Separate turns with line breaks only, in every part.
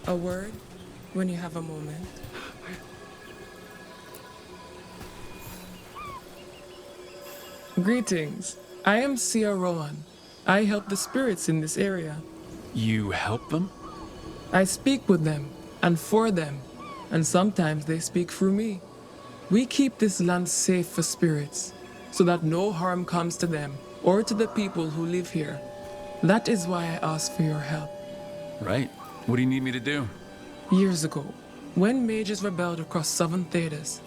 A word when you have a moment. Greetings. I am Sia Rowan. I help the spirits in this area.
You help them?
I speak with them and for them, and sometimes they speak through me. We keep this land safe for spirits, so that no harm comes to them or to the people who live here. That is why I ask for your help.
Right. What do you need me to do?
Years ago, when mages rebelled across southern Thedas,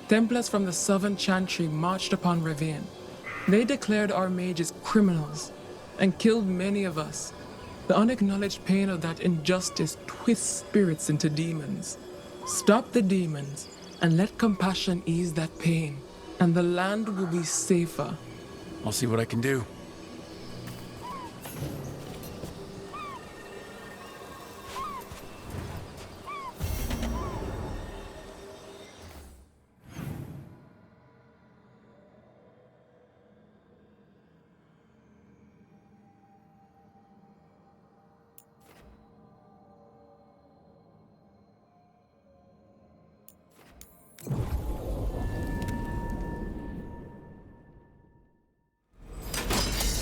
Templars from the southern Chantry marched upon Ravine. They declared our mages criminals and killed many of us. The unacknowledged pain of that injustice twists spirits into demons. Stop the demons and let compassion ease that pain, and the land will be safer.
I'll see what I can do.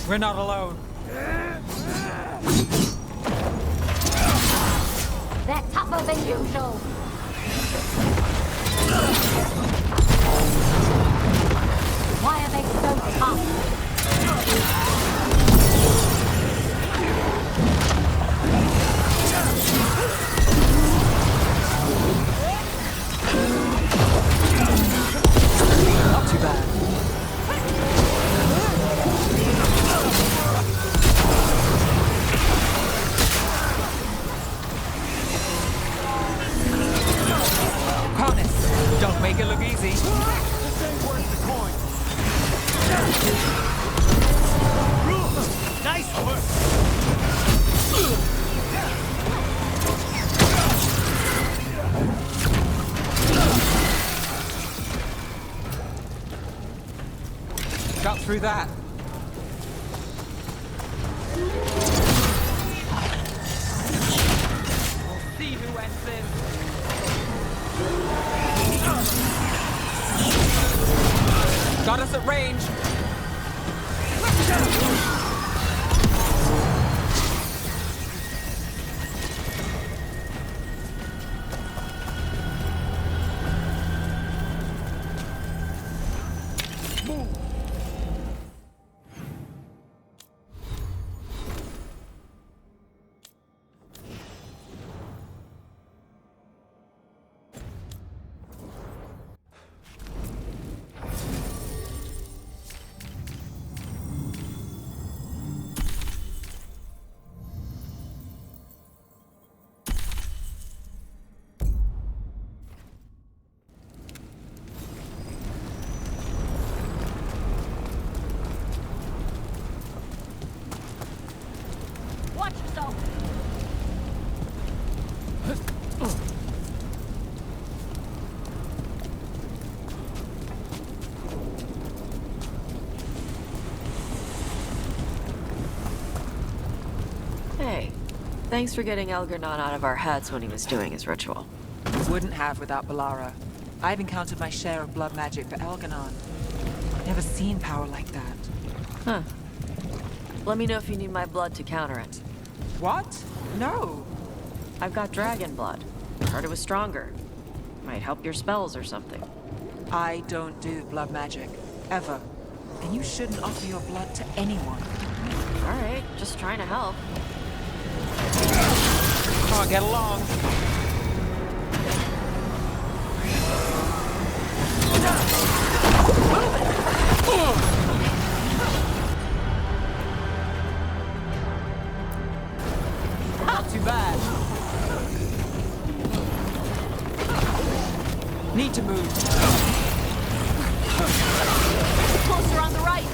We're not alone.
They're tougher than usual. Why are they so tough?
Not too bad. Promise, don't make it look easy.
Nice work!
Got through that. We'll see who ends in. Got us at range.
Watch yourself.
Hey, thanks for getting Elgernon out of our heads when he was doing his ritual.
Wouldn't have without Balara. I've encountered my share of blood magic for Elganon. Never seen power like that.
Huh. Let me know if you need my blood to counter it.
What? No.
I've got dragon blood. Heard it was stronger. Might help your spells or something.
I don't do blood magic. Ever. And you shouldn't offer your blood to anyone.
Alright, just trying to help.
Come on, get along. Not too bad. Need to move.
Closer on the right.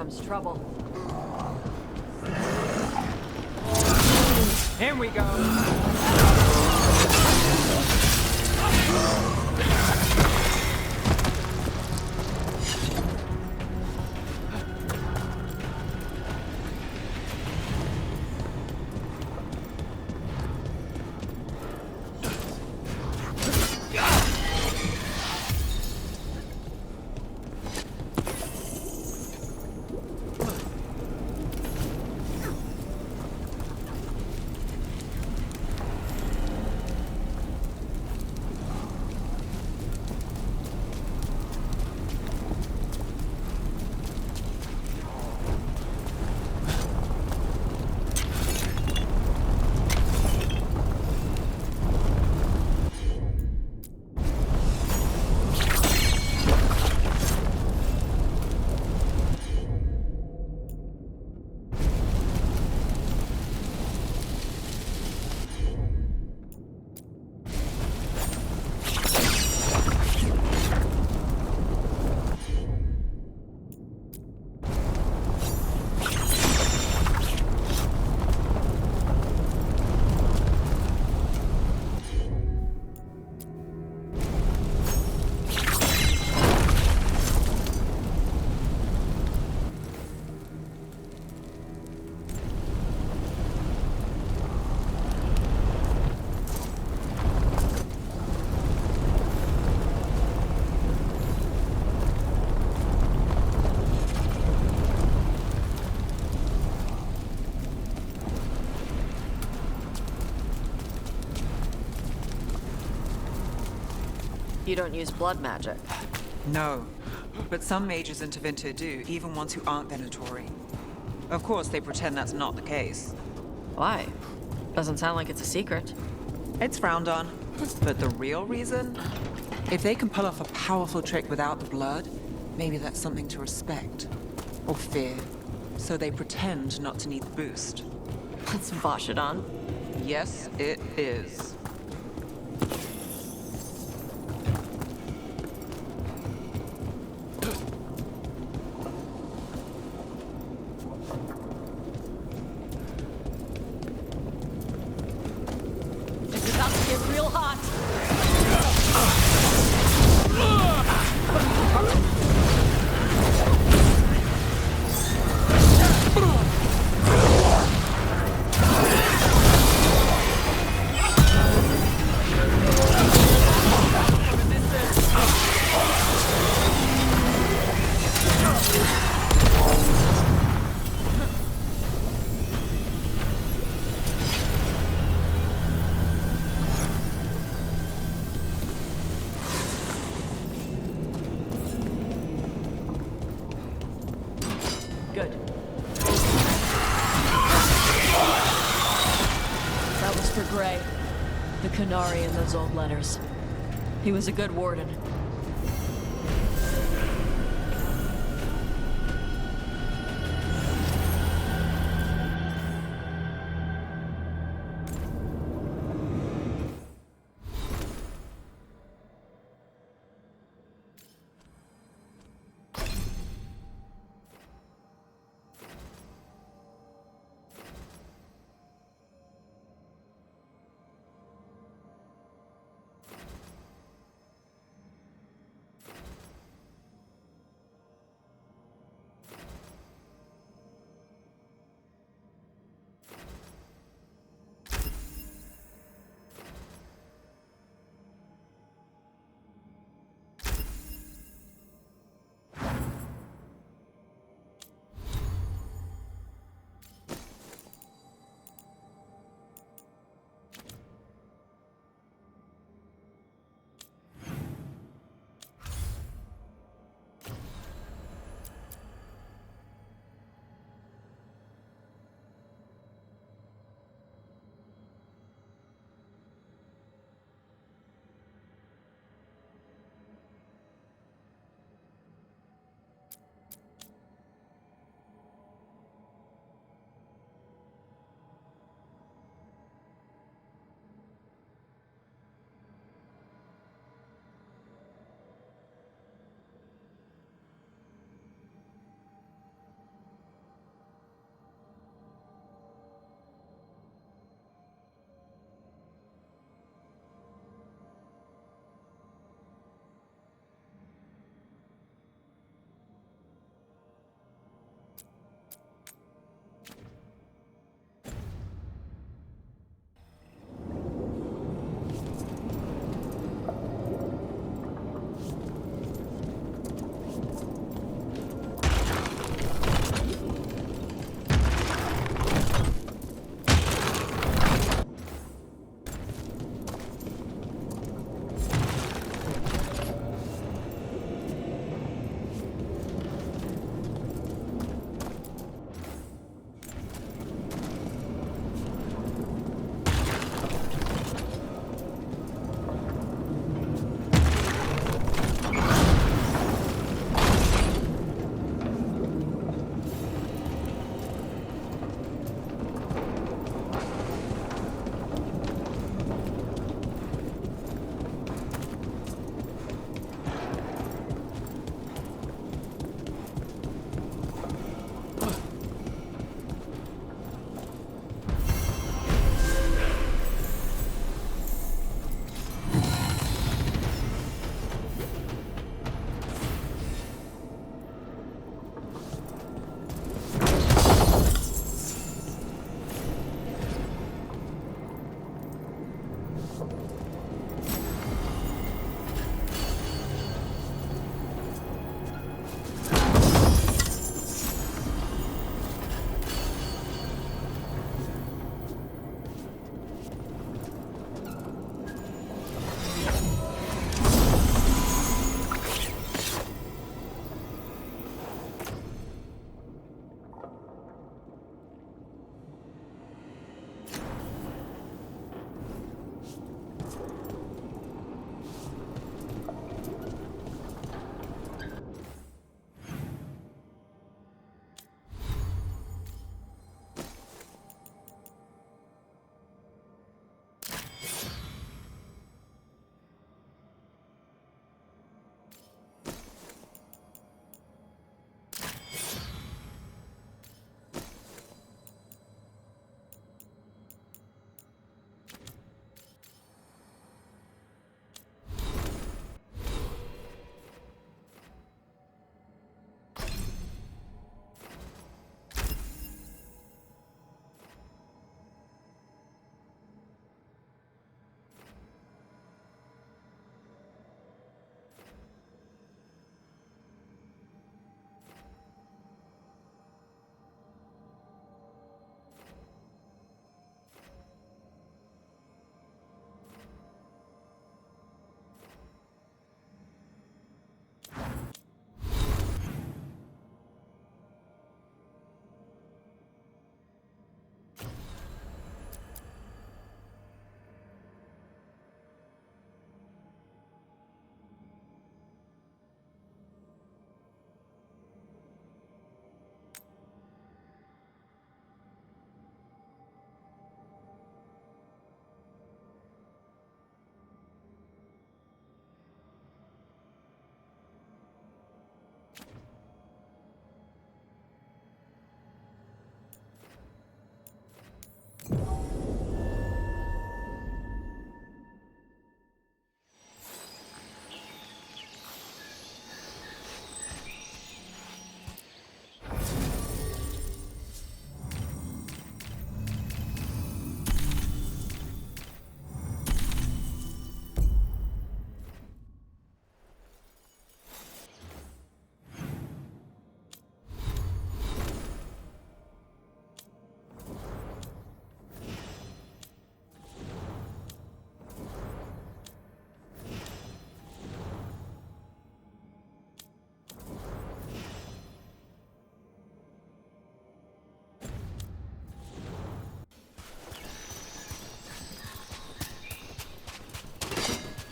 comes trouble.
Here we go.
You don't use blood magic.
No, but some mages in Tevinter do, even ones who aren't Venatori. Of course, they pretend that's not the case.
Why? Doesn't sound like it's a secret.
It's frowned on. But the real reason? If they can pull off a powerful trick without the blood, maybe that's something to respect. Or fear. So they pretend not to need the boost.
Let's bosh it on.
Yes, it is.
It's about to get real hot.
Good. That was for Gray. The Canary in those old letters. He was a good warden.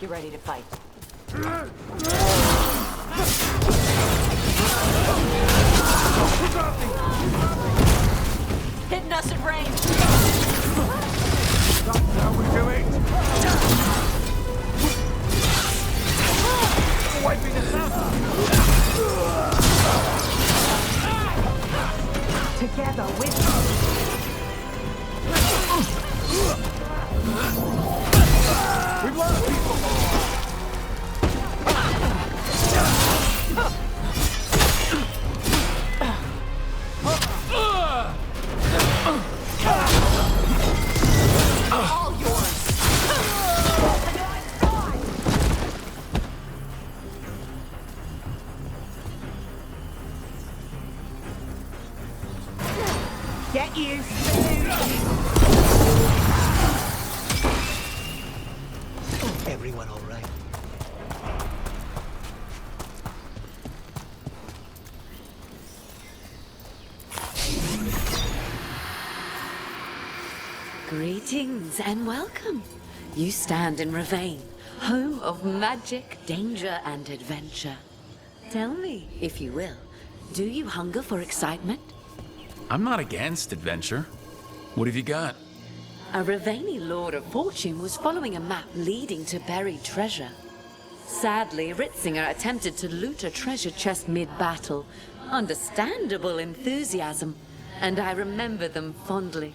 Get ready to fight. Hitting us at range.
That's how we do it! Wiping us out!
Together with
We've lost people!
All yours.
get you.
Everyone all right?
Greetings and welcome. You stand in Ravane, home of magic, danger, and adventure. Tell me, if you will, do you hunger for excitement?
I'm not against adventure. What have you got?
A Ravani Lord of Fortune was following a map leading to buried treasure. Sadly, Ritzinger attempted to loot a treasure chest mid-battle. Understandable enthusiasm, and I remember them fondly.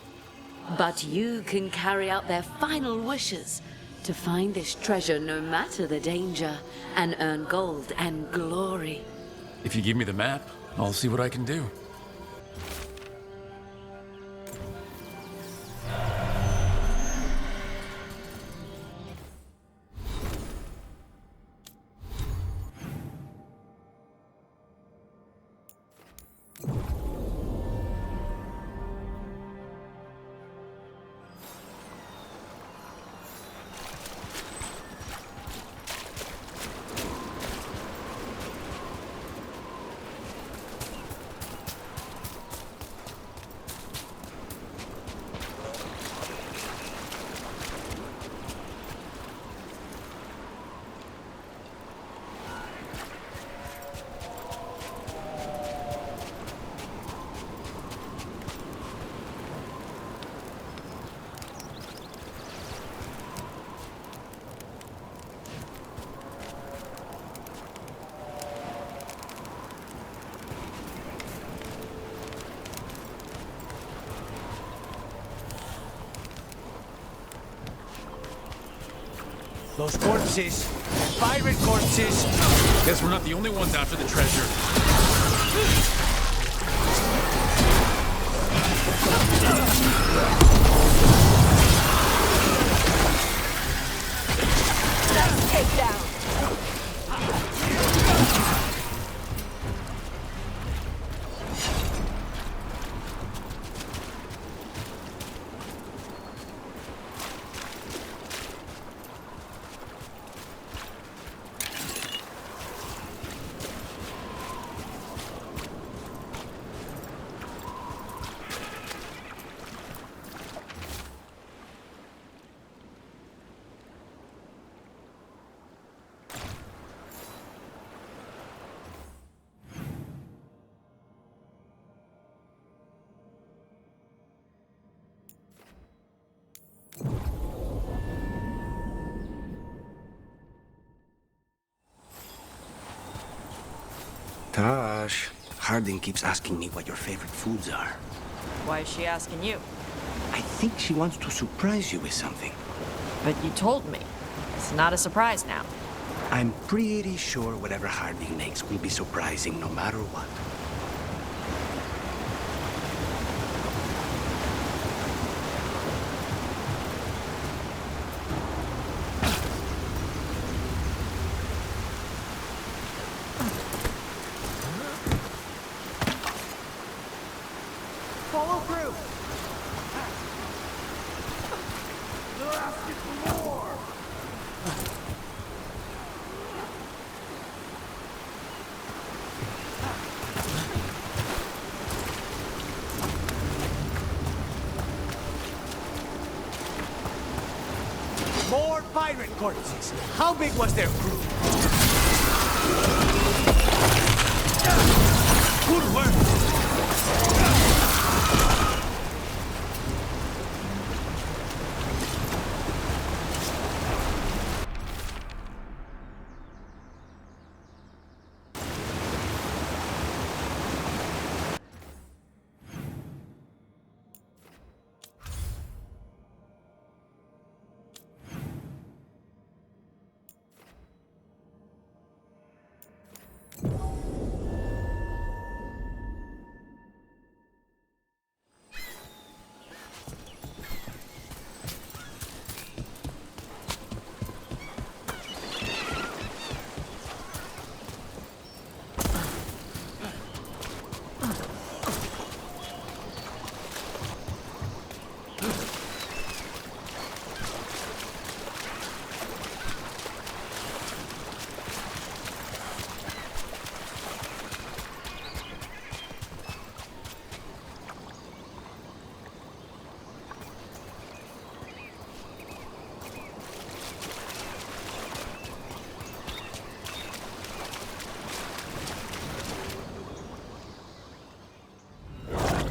But you can carry out their final wishes to find this treasure no matter the danger, and earn gold and glory.
If you give me the map, I'll see what I can do.
Those corpses! Pirate corpses!
Guess we're not the only ones after the treasure.
Nice takedown.
Tosh, Harding keeps asking me what your favorite foods are.
Why is she asking you?
I think she wants to surprise you with something.
But you told me. It's not a surprise now.
I'm pretty sure whatever Harding makes will be surprising no matter what.
Follow through! They're asking for more!
pirate corpses. How big was their crew? Good work!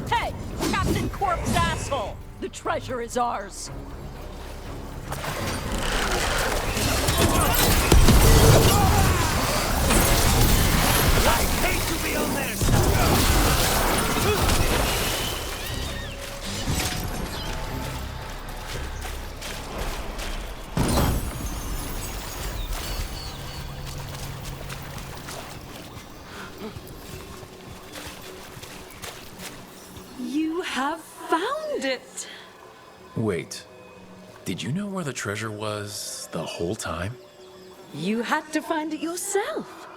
Hey! Captain Corpse asshole! The treasure is ours.
I hate to be on their side!
You have found it!
Wait. Did you know where the treasure was the whole time?
You had to find it yourself.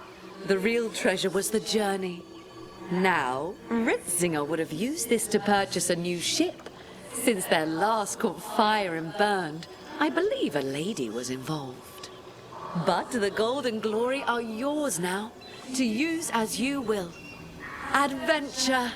The real treasure was the journey. Now, Ritzinger would have used this to purchase a new ship. Since their last caught fire and burned, I believe a lady was involved. But the gold and glory are yours now, to use as you will. Adventure!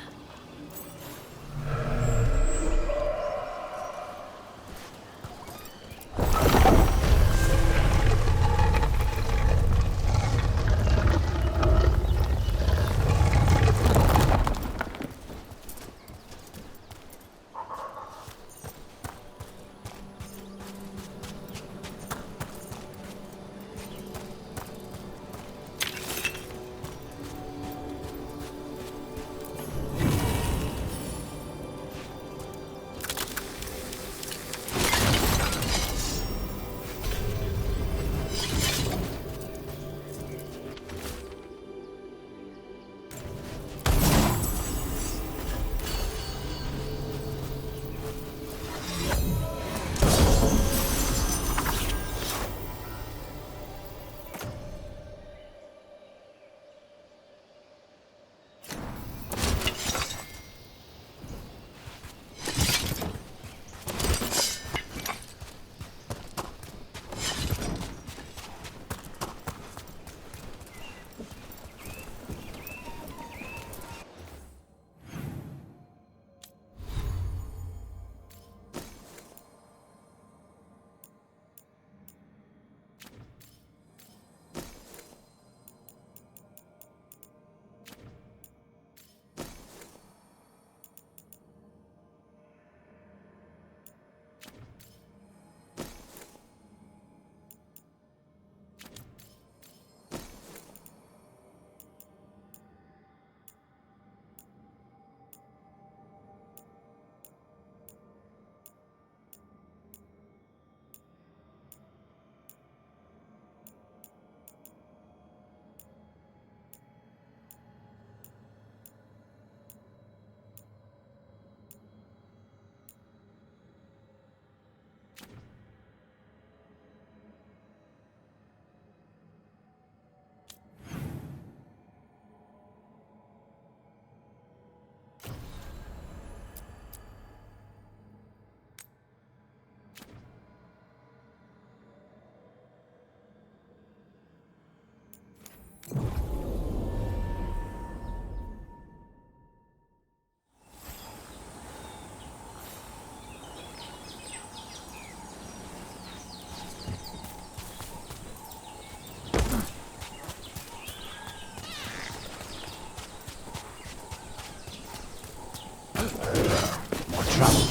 trouble.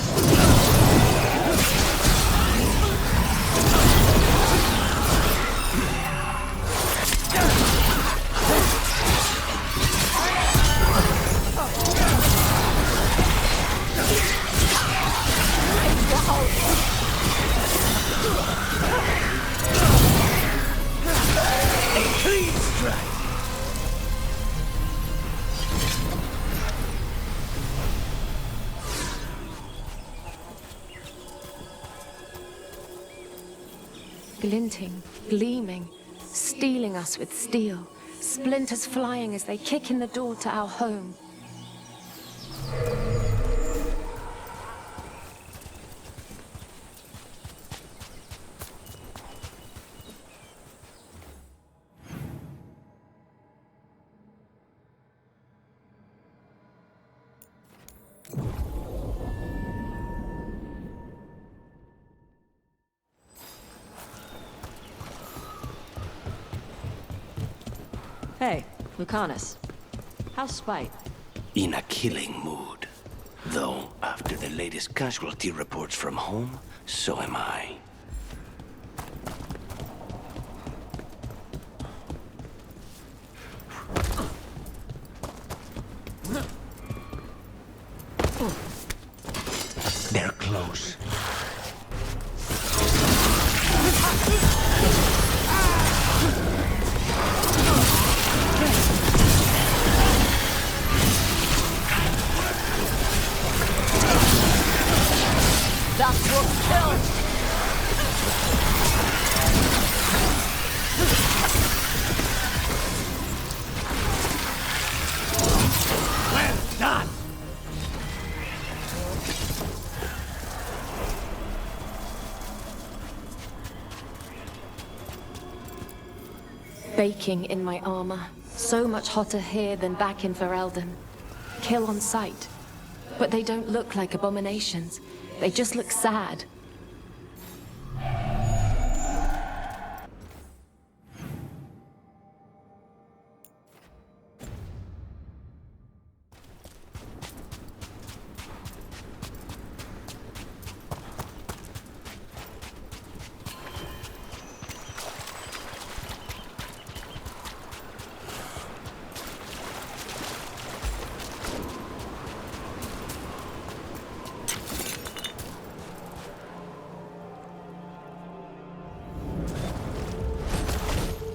Glinting, gleaming, stealing us with steel, splinters flying as they kick in the door to our home.
Hey, Lucanus. How's Spite?
In a killing mood. Though, after the latest casualty reports from home, so am I. They're close.
That's what kills!
Well done!
Baking in my armor, so much hotter here than back in Ferelden. Kill on sight. But they don't look like abominations. They just look sad.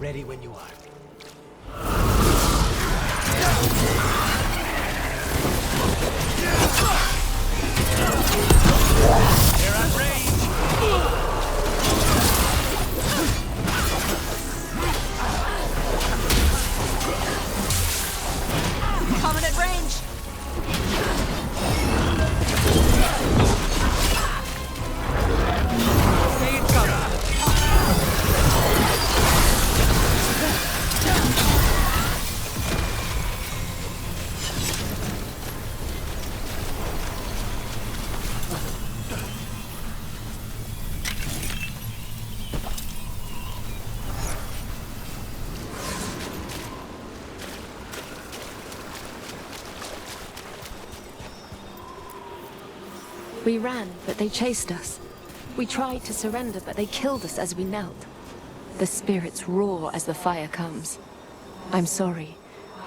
Ready when you are.
They're at range!
Coming at range! Stay in cover.
We ran, but they chased us. We tried to surrender, but they killed us as we knelt. The spirits roar as the fire comes. I'm sorry.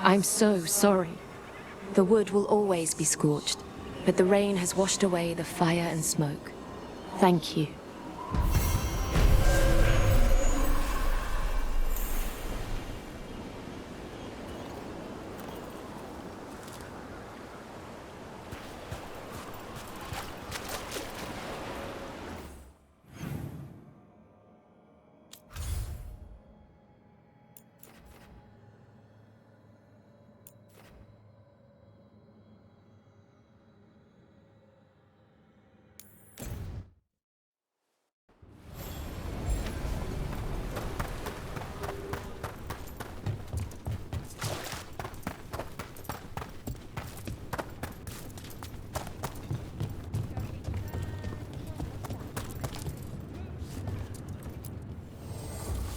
I'm so sorry. The wood will always be scorched, but the rain has washed away the fire and smoke. Thank you.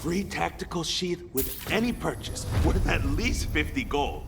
Free tactical sheath with any purchase, worth at least 50 gold.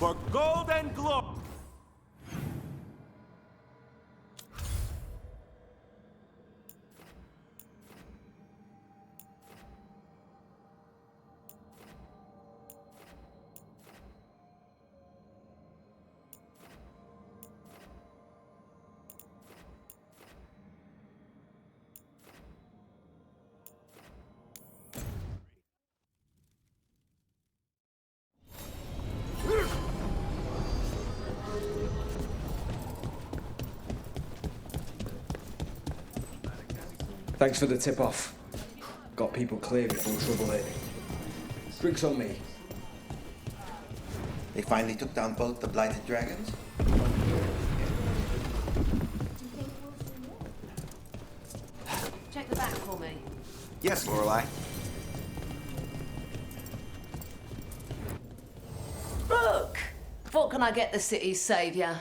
for gold and glory.
Thanks for the tip-off. Got people clear before trouble hit. Drinks on me.
They finally took down both the blighted dragons?
Check the back for me.
Yes, Lorelei.
Look! What can I get the city's saviour?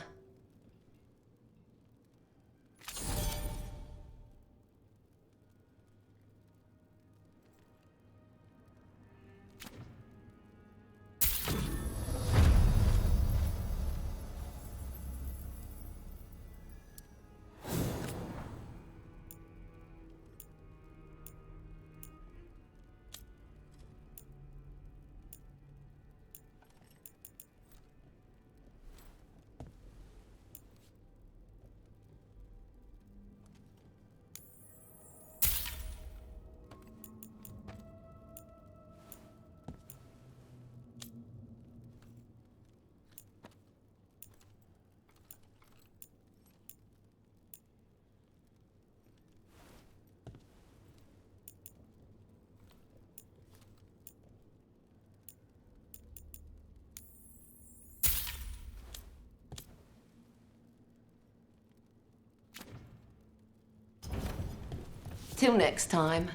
Till next time.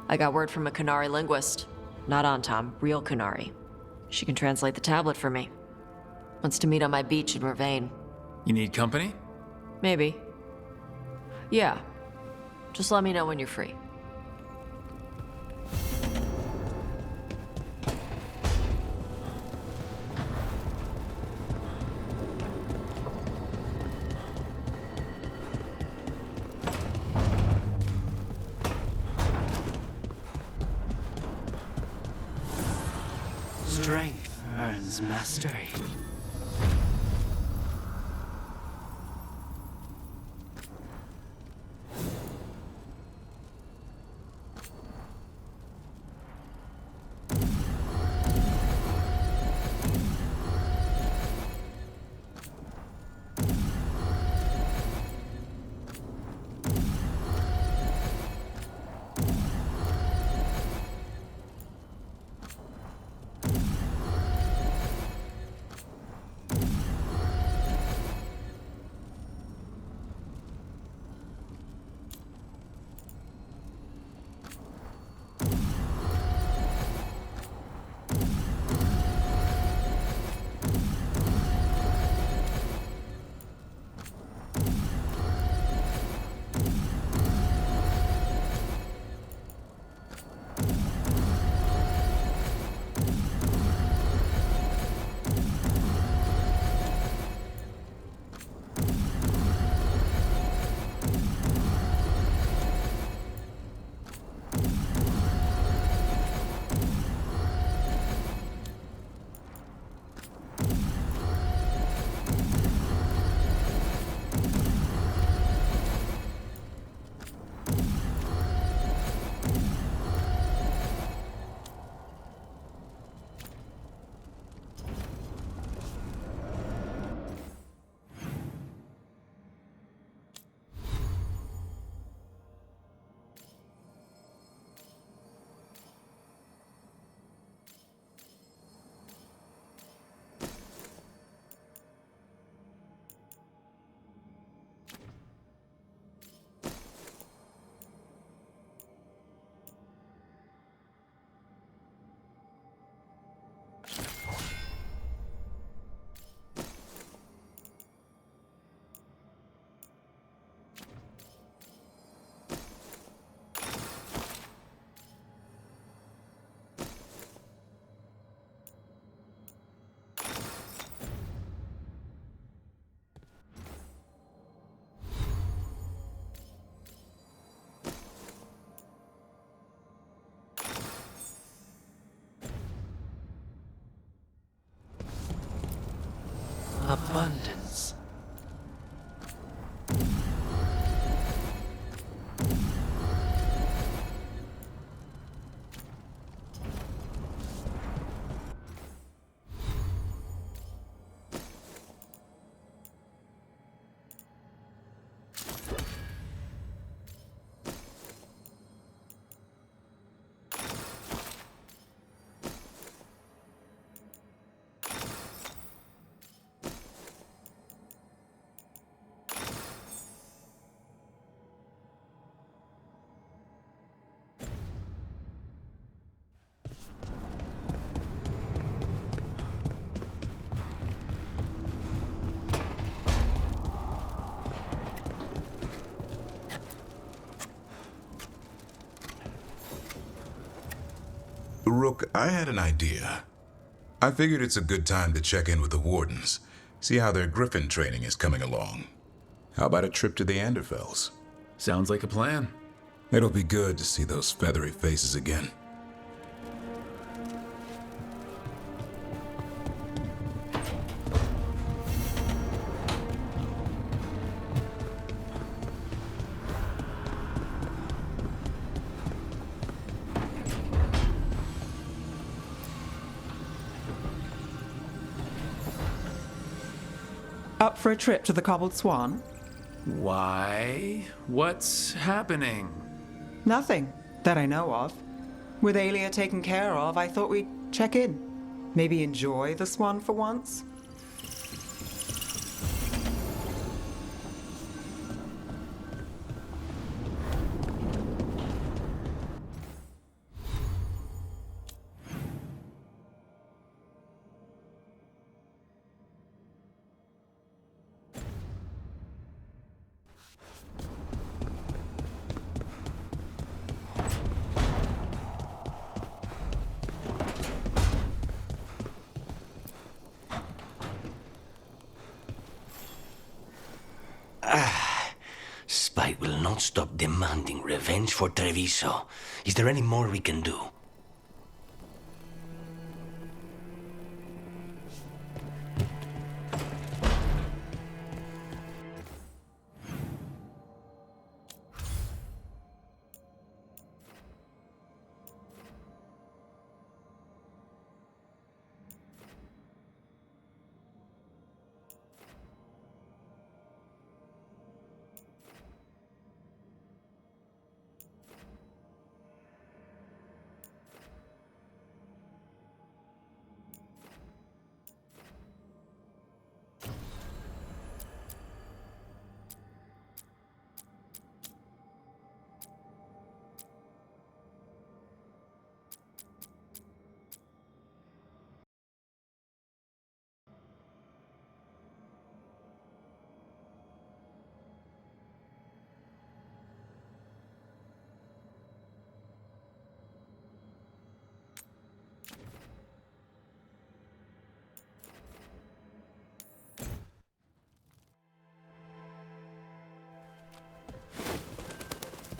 I got word from a Qunari linguist. Not Antam, real Qunari. She can translate the tablet for me. Wants to meet on my beach in Ravane.
You need company?
Maybe. Yeah. Just let me know when you're free.
Strength earns mastery. Abundance.
Rook, I had an idea. I figured it's a good time to check in with the Wardens, see how their Griffin training is coming along. How about a trip to the Anderfells?
Sounds like a plan.
It'll be good to see those feathery faces again.
Up for a trip to the Cobbled Swan?
Why? What's happening?
Nothing that I know of. With Aelia taken care of, I thought we'd check in. Maybe enjoy the Swan for once?
Spite will not stop demanding revenge for Treviso. Is there any more we can do?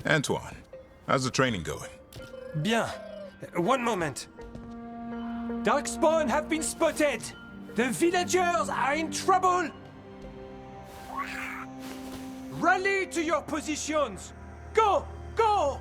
Antoine, how's the training going?
Bien. One moment. Darkspawn have been spotted! The villagers are in trouble! Rally to your positions! Go! Go!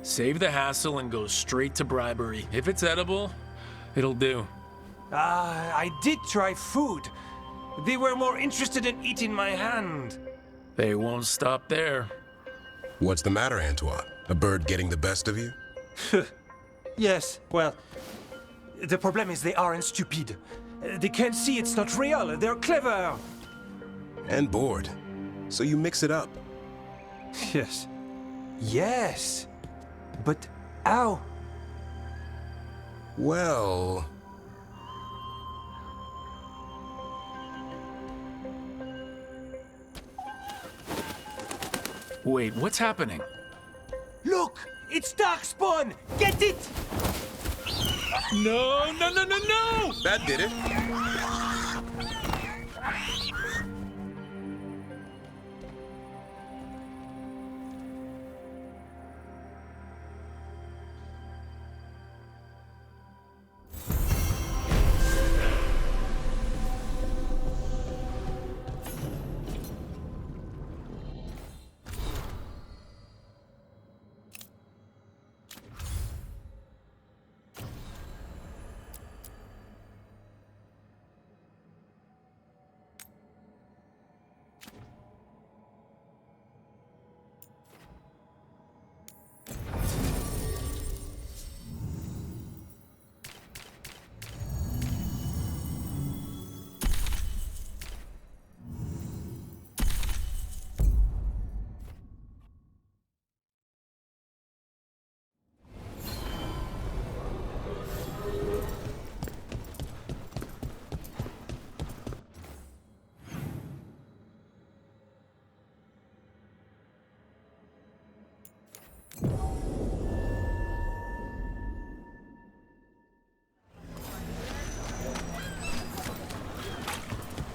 Save the hassle and go straight to bribery. If it's edible, it'll do.
I did try food. They were more interested in eating my hand.
They won't stop there.
What's the matter, Antoine? A bird getting the best of you?
Yes, well, the problem is they aren't stupid. They can't see it's not real. They're clever.
And bored. So you mix it up.
Yes. Yes. But how?
Well...
Wait, what's happening?
Look! It's Darkspawn! Get it!
No, no, no, no, no!
That did it.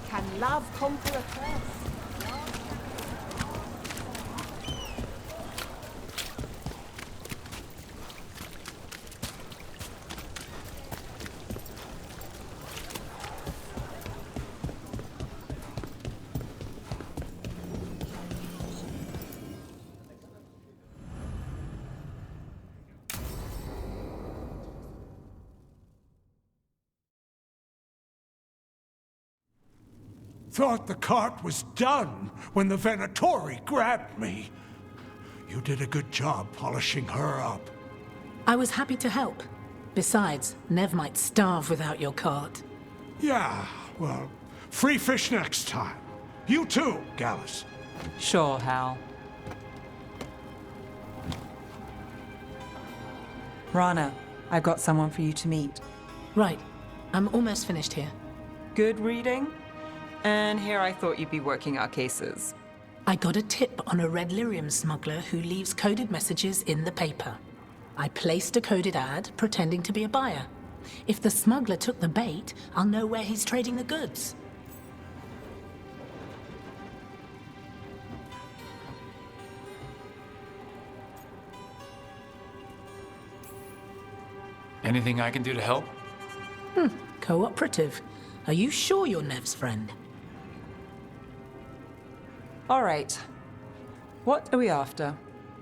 Can love conquer a curse?
Thought the cart was done when the Venatori grabbed me. You did a good job polishing her up.
I was happy to help. Besides, Nev might starve without your cart.
Yeah, well, free fish next time. You too, Gallus.
Sure, Hal. Rana, I've got someone for you to meet.
Right. I'm almost finished here.
Good reading? And here I thought you'd be working our cases.
I got a tip on a red lyrium smuggler who leaves coded messages in the paper. I placed a coded ad pretending to be a buyer. If the smuggler took the bait, I'll know where he's trading the goods.
Anything I can do to help?
Cooperative. Are you sure you're Nev's friend?
All right. What are we after?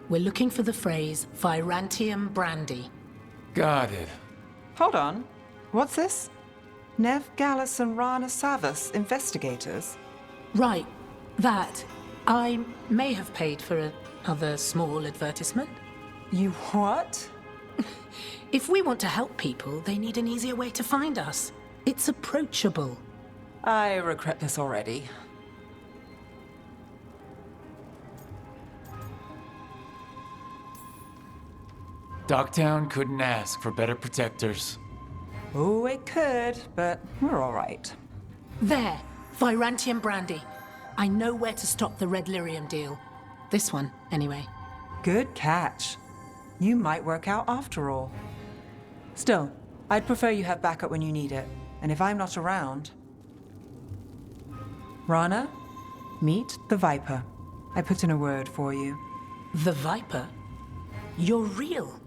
We're looking for the phrase Virantium brandy.
Got it.
Hold on. What's this? Nev, Gallus, and Rana Savas, investigators?
Right. That. I may have paid for another small advertisement.
You what?
If we want to help people, they need an easier way to find us. It's approachable.
I regret this already.
Dogtown couldn't ask for better protectors.
Oh, it could, but we're all right.
There, Virantium brandy. I know where to stop the red lyrium deal. This one, anyway.
Good catch. You might work out after all. Still, I'd prefer you have backup when you need it. And if I'm not around... Rana, meet the Viper. I put in a word for you.
The Viper? You're real?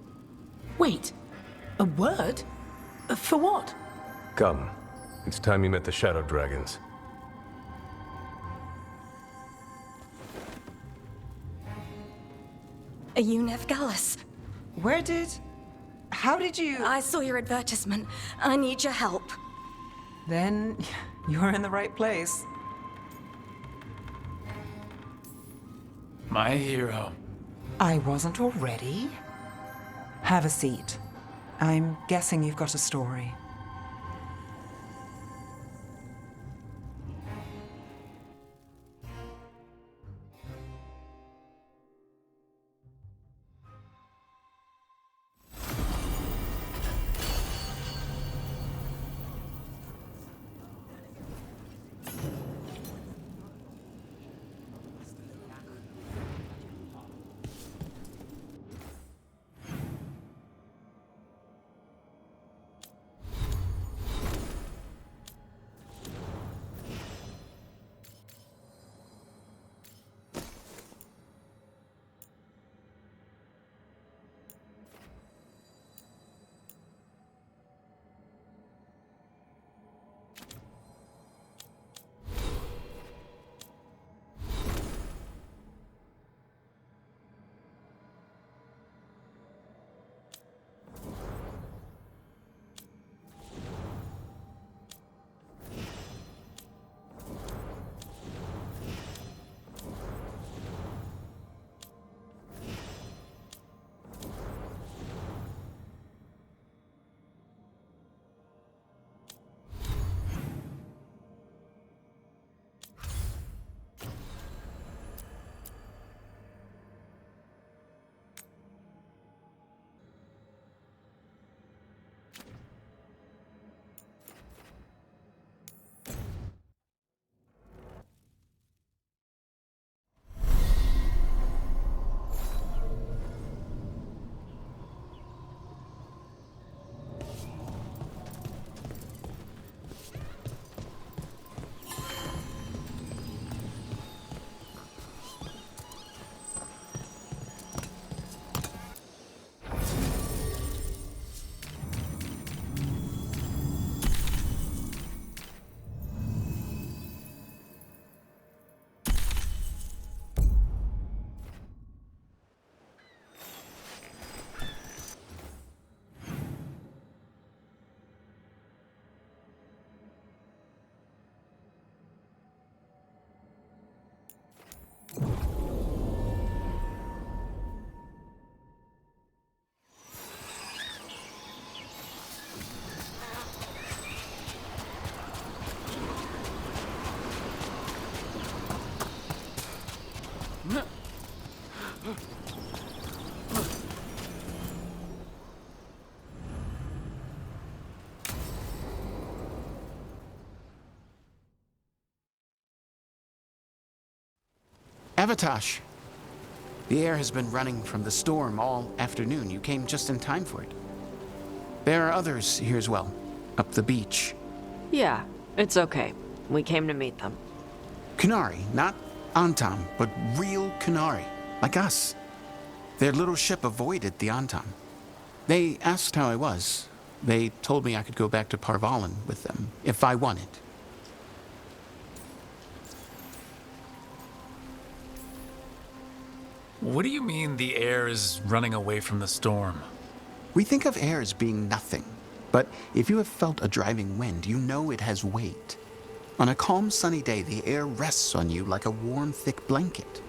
Wait, a word? For what?
Come. It's time you met the Shadow Dragons.
Unev Gallus.
How did you...
I saw your advertisement. I need your help.
Then you're in the right place.
My hero.
I wasn't already. Have a seat. I'm guessing you've got a story.
Avatosh! The air has been running from the storm all afternoon. You came just in time for it. There are others here as well, up the beach.
Yeah, it's okay. We came to meet them.
Kunari, not Antam, but real Kunari, like us. Their little ship avoided the Antam. They asked how I was. They told me I could go back to Parvalan with them, if I wanted.
What do you mean the air is running away from the storm?
We think of air as being nothing, but if you have felt a driving wind, you know it has weight. On a calm, sunny day, the air rests on you like a warm, thick blanket.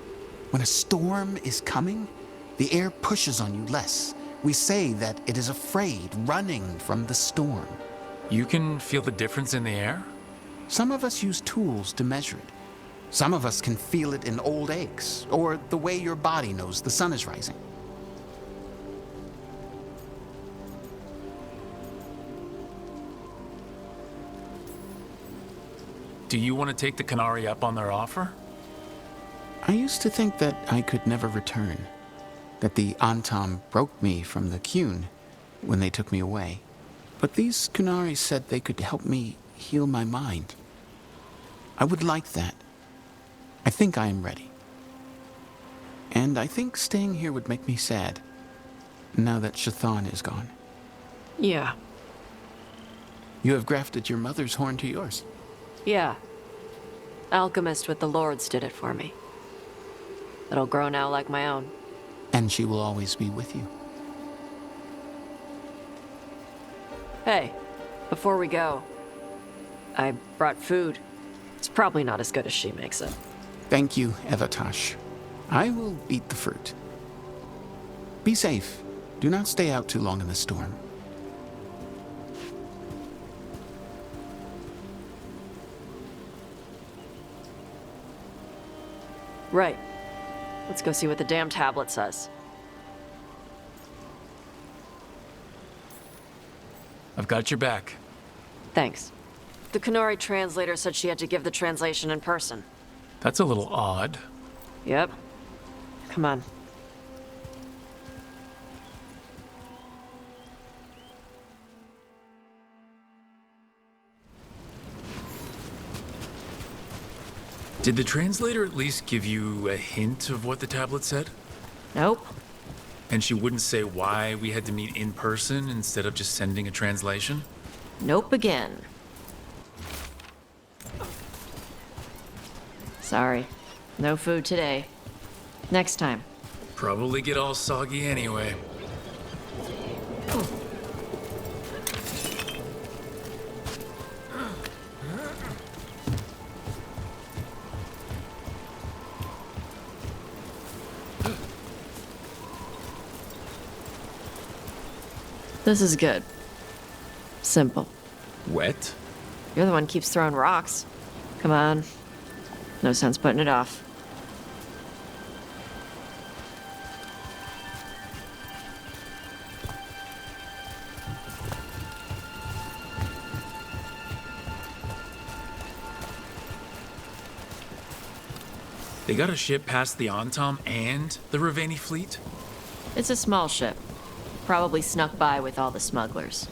When a storm is coming, the air pushes on you less. We say that it is afraid, running from the storm.
You can feel the difference in the air?
Some of us use tools to measure it. Some of us can feel it in old aches, or the way your body knows the sun is rising.
Do you want to take the Canary up on their offer?
I used to think that I could never return, that the Antam broke me from the Qun when they took me away. But these Canary said they could help me heal my mind. I would like that. I think I am ready. And I think staying here would make me sad, now that Chthon is gone.
Yeah.
You have grafted your mother's horn to yours.
Yeah. Alchemist with the Lords did it for me. It'll grow now like my own.
And she will always be with you.
Hey, before we go, I brought food. It's probably not as good as she makes it.
Thank you, Evatash. I will eat the fruit. Be safe. Do not stay out too long in the storm.
Right. Let's go see what the damn tablet says.
I've got your back.
Thanks. The Canary translator said she had to give the translation in person.
That's a little odd.
Yep. Come on.
Did the translator at least give you a hint of what the tablet said?
Nope.
And she wouldn't say why we had to meet in person instead of just sending a translation?
Nope again. Sorry. No food today. Next time.
Probably get all soggy anyway.
This is good. Simple.
Wet?
You're the one who keeps throwing rocks. Come on. No sense putting it off.
They got a ship past the Antam and the Raveni fleet?
It's a small ship. Probably snuck by with all the smugglers.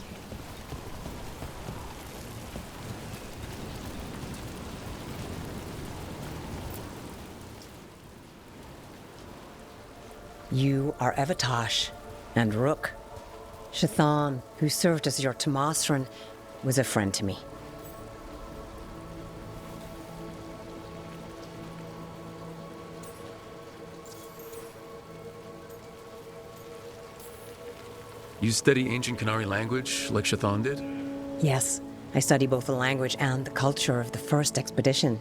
You are Evatash and Rook. Chthon, who served as your Tomasran, was a friend to me.
You study ancient Canary language like Chthon did?
Yes, I study both the language and the culture of the first expedition.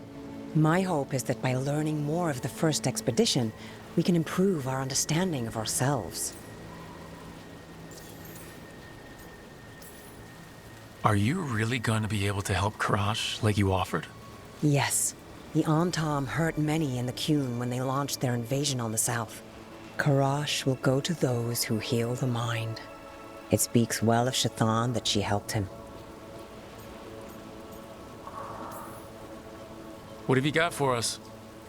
My hope is that by learning more of the first expedition, we can improve our understanding of ourselves.
Are you really going to be able to help Karash like you offered?
Yes. The Antam hurt many in the Qun when they launched their invasion on the south. Karash will go to those who heal the mind. It speaks well of Chthon that she helped him.
What have you got for us?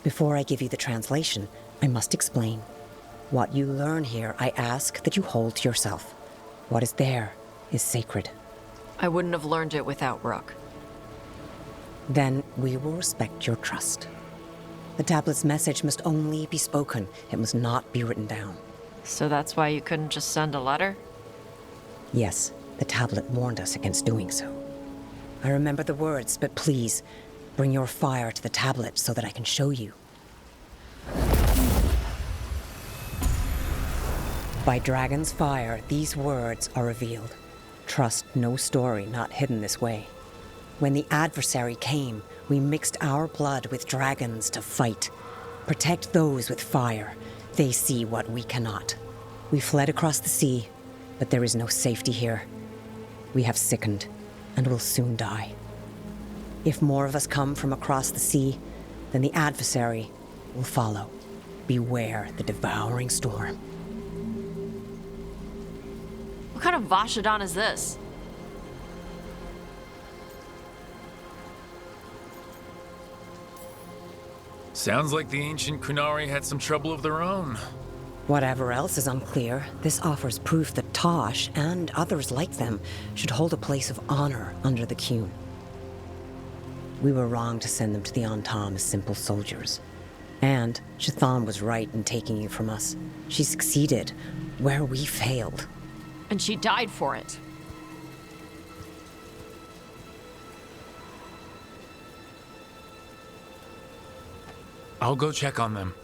Before I give you the translation, I must explain. What you learn here, I ask that you hold to yourself. What is there is sacred.
I wouldn't have learned it without Rook.
Then we will respect your trust. The tablet's message must only be spoken. It must not be written down.
So that's why you couldn't just send a letter?
Yes, the tablet warned us against doing so. I remember the words, but please, bring your fire to the tablet so that I can show you. By Dragon's fire, these words are revealed. Trust no story not hidden this way. When the adversary came, we mixed our blood with dragons to fight. Protect those with fire. They see what we cannot. We fled across the sea, but there is no safety here. We have sickened, and will soon die. If more of us come from across the sea, then the adversary will follow. Beware the devouring storm.
What kind of Vashadon is this?
Sounds like the ancient Kunari had some trouble of their own.
Whatever else is unclear, this offers proof that Tosh and others like them should hold a place of honor under the Qun. We were wrong to send them to the Antam as simple soldiers. And Chthon was right in taking you from us. She succeeded where we failed.
And she died for it.
I'll go check on them.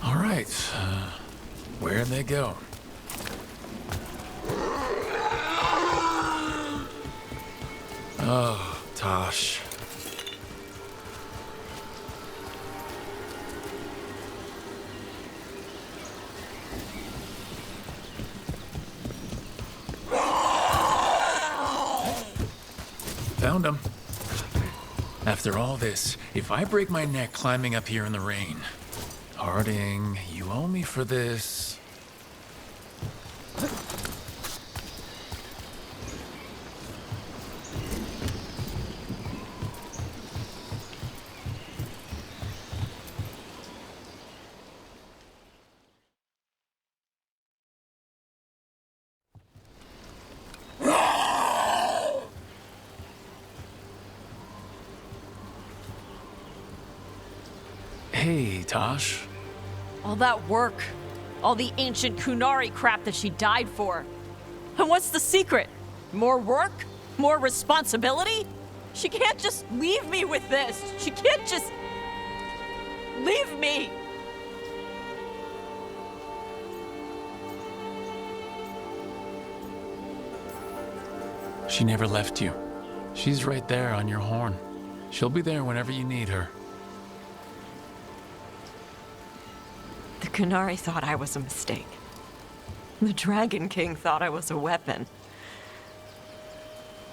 All right. Where'd they go? Oh, Tosh. Found him. After all this, if I break my neck climbing up here in the rain, Harding, you owe me for this. Hey, Tosh.
All that work, all the ancient Kunari crap that she died for. And what's the secret? More work? More responsibility? She can't just leave me with this. She can't just leave me.
She never left you. She's right there on your horn. She'll be there whenever you need her.
The Kunari thought I was a mistake. The Dragon King thought I was a weapon.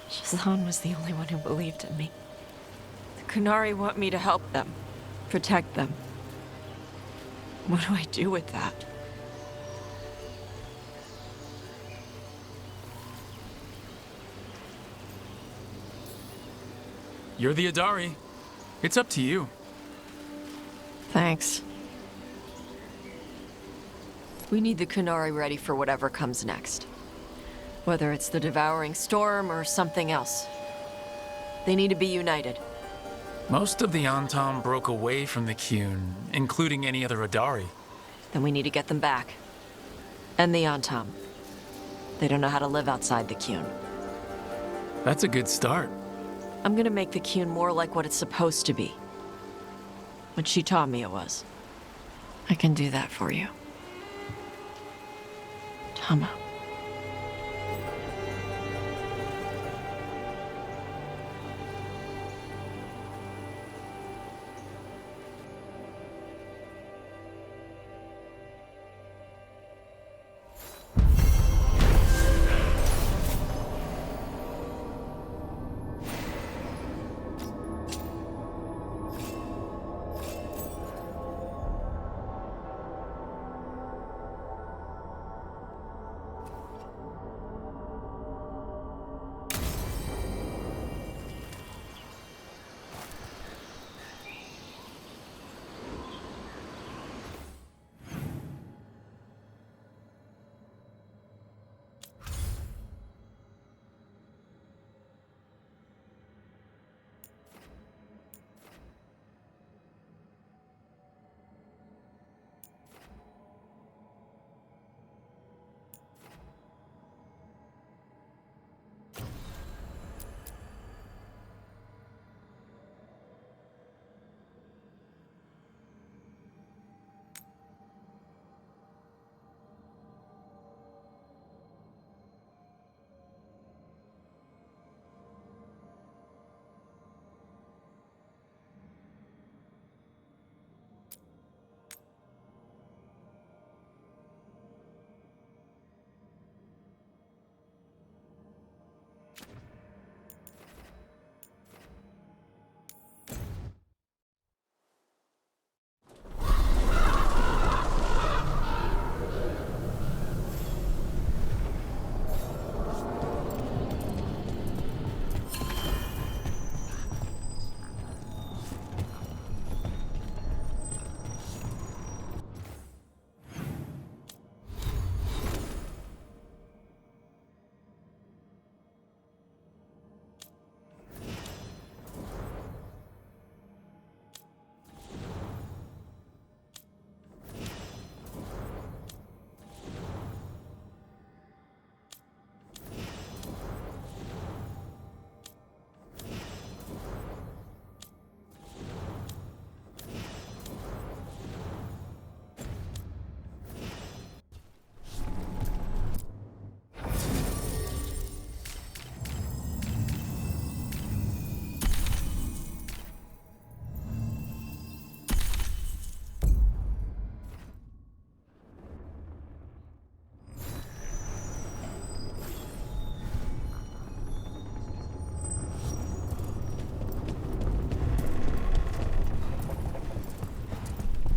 Shazan was the only one who believed in me. The Kunari want me to help them, protect them. What do I do with that?
You're the Adari. It's up to you.
Thanks. We need the Kunari ready for whatever comes next. Whether it's the Devouring Storm or something else. They need to be united.
Most of the Antam broke away from the Qun, including any other Adari.
Then we need to get them back. And the Antam. They don't know how to live outside the Qun.
That's a good start.
I'm gonna make the Qun more like what it's supposed to be. What she taught me it was. I can do that for you. Tama.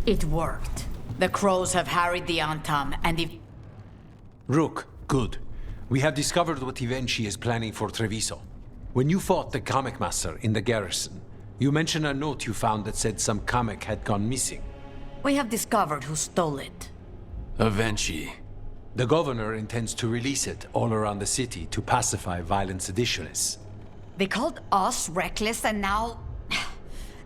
It worked. The crows have harried the Antam, and if...
Rook, good. We have discovered what Ivenchi is planning for Treviso. When you fought the Kamek Master in the garrison, you mentioned a note you found that said some Kamek had gone missing.
We have discovered who stole it.
Ivenchi.
The governor intends to release it all around the city to pacify violent seditionists.
They called us reckless, and now...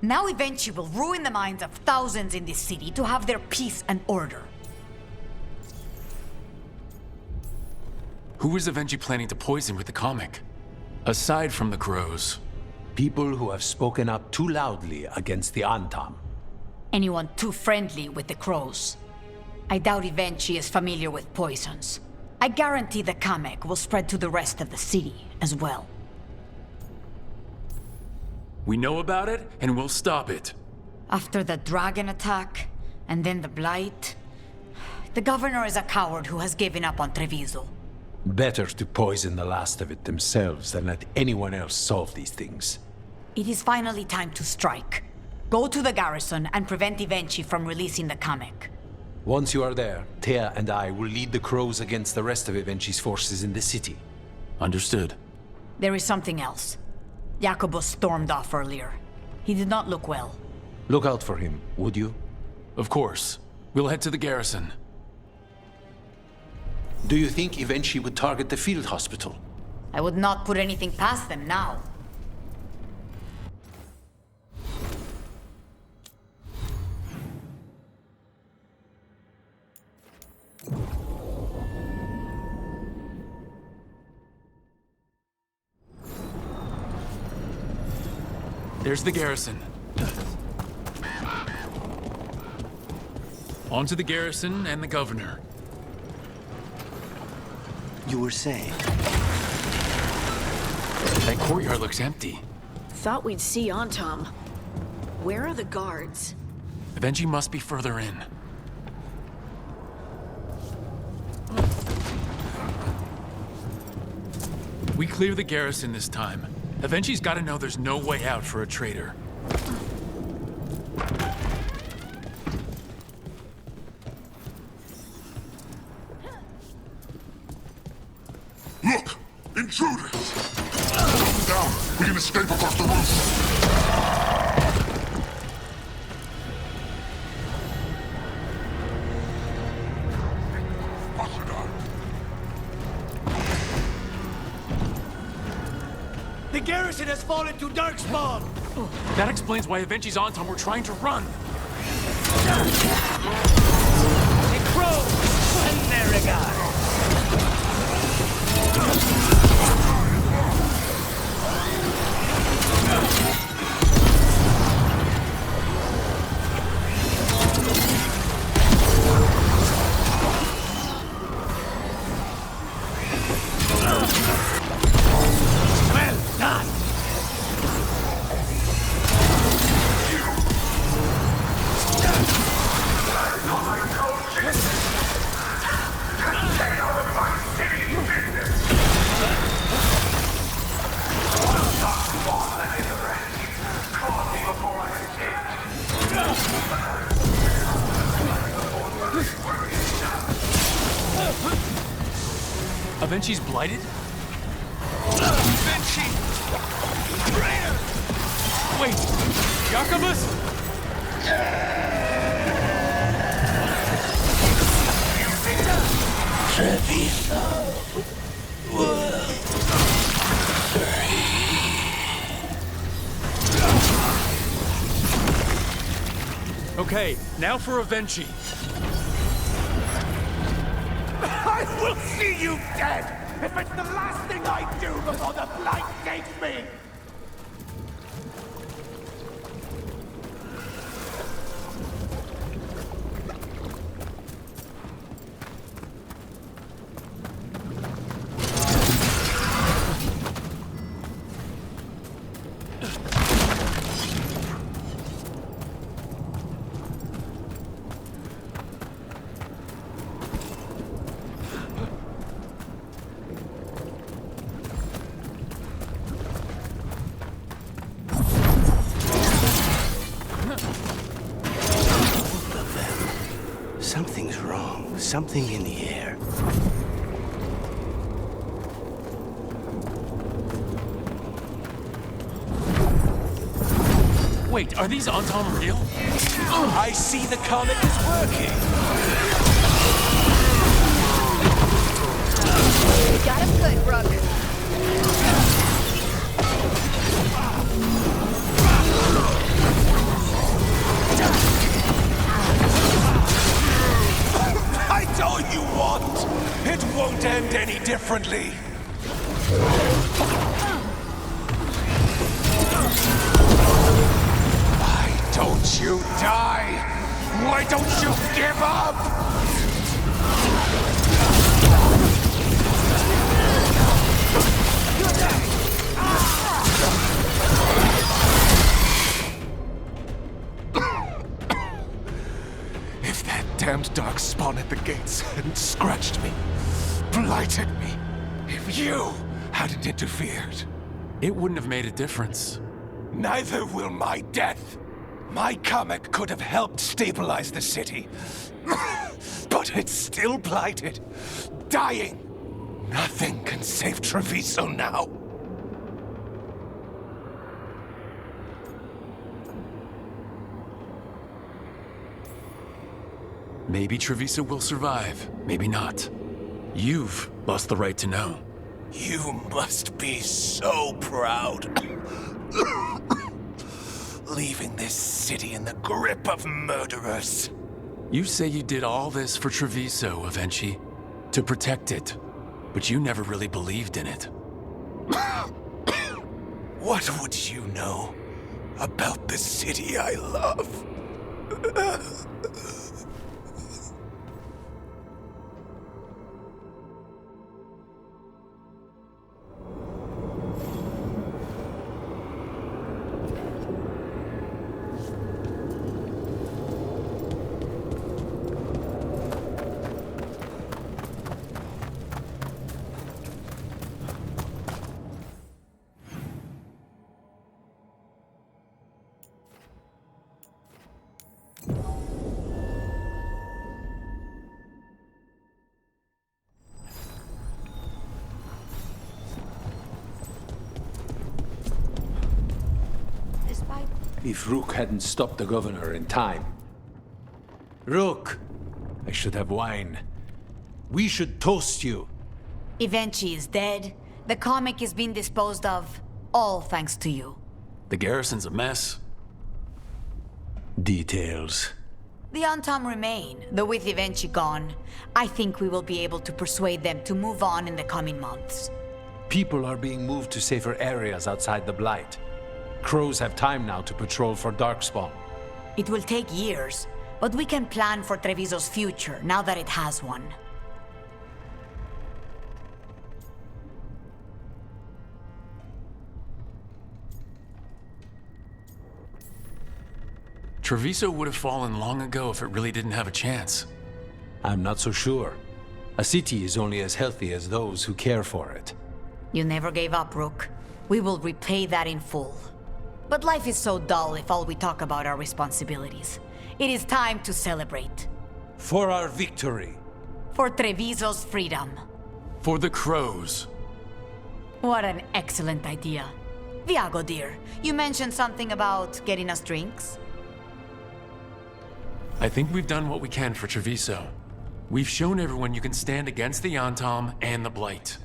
Now Ivenchi will ruin the minds of thousands in this city to have their peace and order.
Who is Ivenchi planning to poison with the comic? Aside from the crows.
People who have spoken up too loudly against the Antam.
Anyone too friendly with the crows. I doubt Ivenchi is familiar with poisons. I guarantee the Kamek will spread to the rest of the city as well.
We know about it, and we'll stop it.
After the dragon attack, and then the blight... The governor is a coward who has given up on Treviso.
Better to poison the last of it themselves than let anyone else solve these things.
It is finally time to strike. Go to the garrison and prevent Ivenchi from releasing the Kamek.
Once you are there, Thea and I will lead the crows against the rest of Ivenchi's forces in the city.
Understood.
There is something else. Jacobus stormed off earlier. He did not look well.
Look out for him, would you?
Of course. We'll head to the garrison.
Do you think Ivenchi would target the field hospital?
I would not put anything past them now.
There's the garrison. On to the garrison and the governor.
You were saying?
That courtyard looks empty.
Thought we'd see Antam. Where are the guards?
Ivenchi must be further in. We clear the garrison this time. Ivenchi's gotta know there's no way out for a traitor.
Look! Intruders! Come down! We can escape across the roof!
The garrison has fallen to darkspawn!
That explains why Ivenchi's Antam were trying to run.
The crows! And their regard! Well done!
Ivenchi's blighted?
Ivenchi! Traitor!
Wait! Jacobus? Okay, now for Ivenchi.
I will see you dead! If it's the last thing I do before the blight takes me!
Something's wrong. Something in the air.
Wait, are these Antom real?
I see the comet is working.
You got him good, Rook.
I told you what! It won't end any differently. Why don't you die? Why don't you give up? If that damned darkspawn at the gates hadn't scratched me, blighted me, if you hadn't interfered,
it wouldn't have made a difference.
Neither will my death. My comet could have helped stabilize the city. But it's still blighted, dying. Nothing can save Treviso now.
Maybe Treviso will survive, maybe not. You've lost the right to know.
You must be so proud. Leaving this city in the grip of murderers.
You say you did all this for Treviso, Avenchi, to protect it, but you never really believed in it.
What would you know about the city I love?
If Rook hadn't stopped the governor in time. Rook! I should have wine. We should toast you.
Evenchi is dead. The comic is being disposed of. All thanks to you.
The garrison's a mess.
Details.
The Antom remain, though with Evenchi gone, I think we will be able to persuade them to move on in the coming months.
People are being moved to safer areas outside the Blight. Crows have time now to patrol for Darkspawn.
It will take years, but we can plan for Treviso's future now that it has one.
Treviso would have fallen long ago if it really didn't have a chance.
I'm not so sure. A city is only as healthy as those who care for it.
You never gave up, Rook. We will repay that in full. But life is so dull if all we talk about are responsibilities. It is time to celebrate.
For our victory.
For Treviso's freedom.
For the crows.
What an excellent idea. Viago, dear, you mentioned something about getting us drinks?
I think we've done what we can for Treviso. We've shown everyone you can stand against the Antom and the Blight.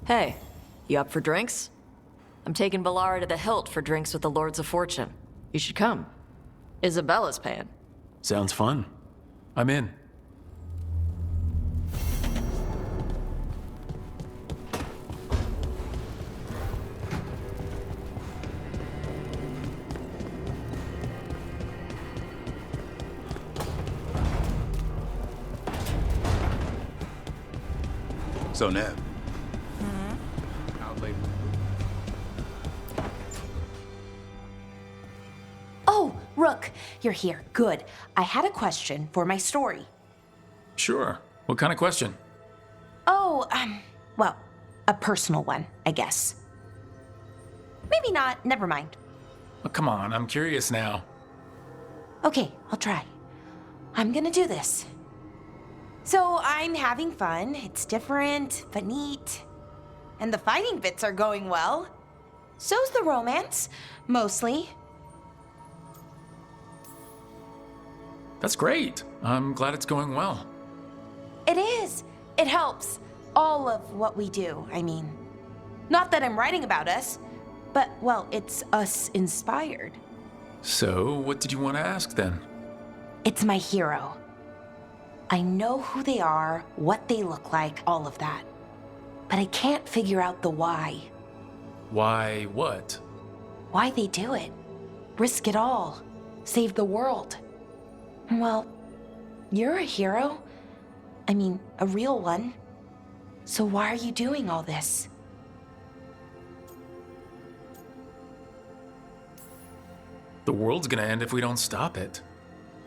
Hey, you up for drinks? I'm taking Valara to the Hilt for drinks with the Lords of Fortune. You should come. Isabella's paying.
Sounds fun. I'm in.
So, Nev. Out late.
Oh, Rook, you're here. Good. I had a question for my story.
Sure. What kind of question?
Oh, well, a personal one, I guess. Maybe not. Never mind.
Oh, come on, I'm curious now.
Okay, I'll try. I'm gonna do this. So I'm having fun. It's different, but neat. And the fighting bits are going well. So's the romance, mostly.
That's great. I'm glad it's going well.
It is. It helps. All of what we do, I mean. Not that I'm writing about us, but, well, it's us inspired.
So, what did you want to ask then?
It's my hero. I know who they are, what they look like, all of that. But I can't figure out the why.
Why what?
Why they do it. Risk it all. Save the world. Well, you're a hero. I mean, a real one. So why are you doing all this?
The world's gonna end if we don't stop it.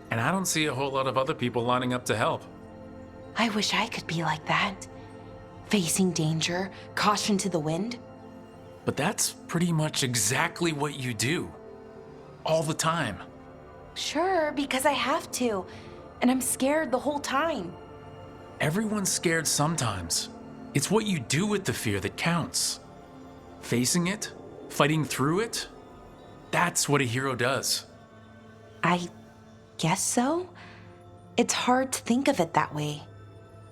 And I don't see a whole lot of other people lining up to help.
I wish I could be like that. Facing danger, caution to the wind.
But that's pretty much exactly what you do. All the time.
Sure, because I have to. And I'm scared the whole time.
Everyone's scared sometimes. It's what you do with the fear that counts. Facing it, fighting through it, that's what a hero does.
I guess so. It's hard to think of it that way.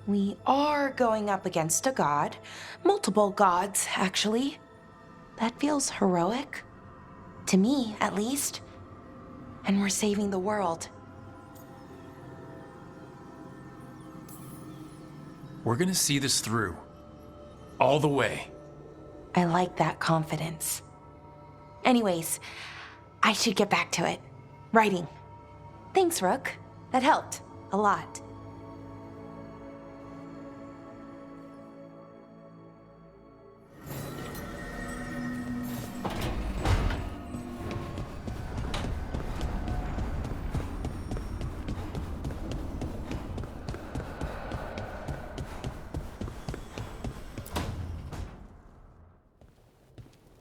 We are going up against a god. Multiple gods, actually. That feels heroic. To me, at least. And we're saving the world.
We're gonna see this through. All the way.
I like that confidence. Anyways, I should get back to it. Writing. Thanks, Rook. That helped. A lot.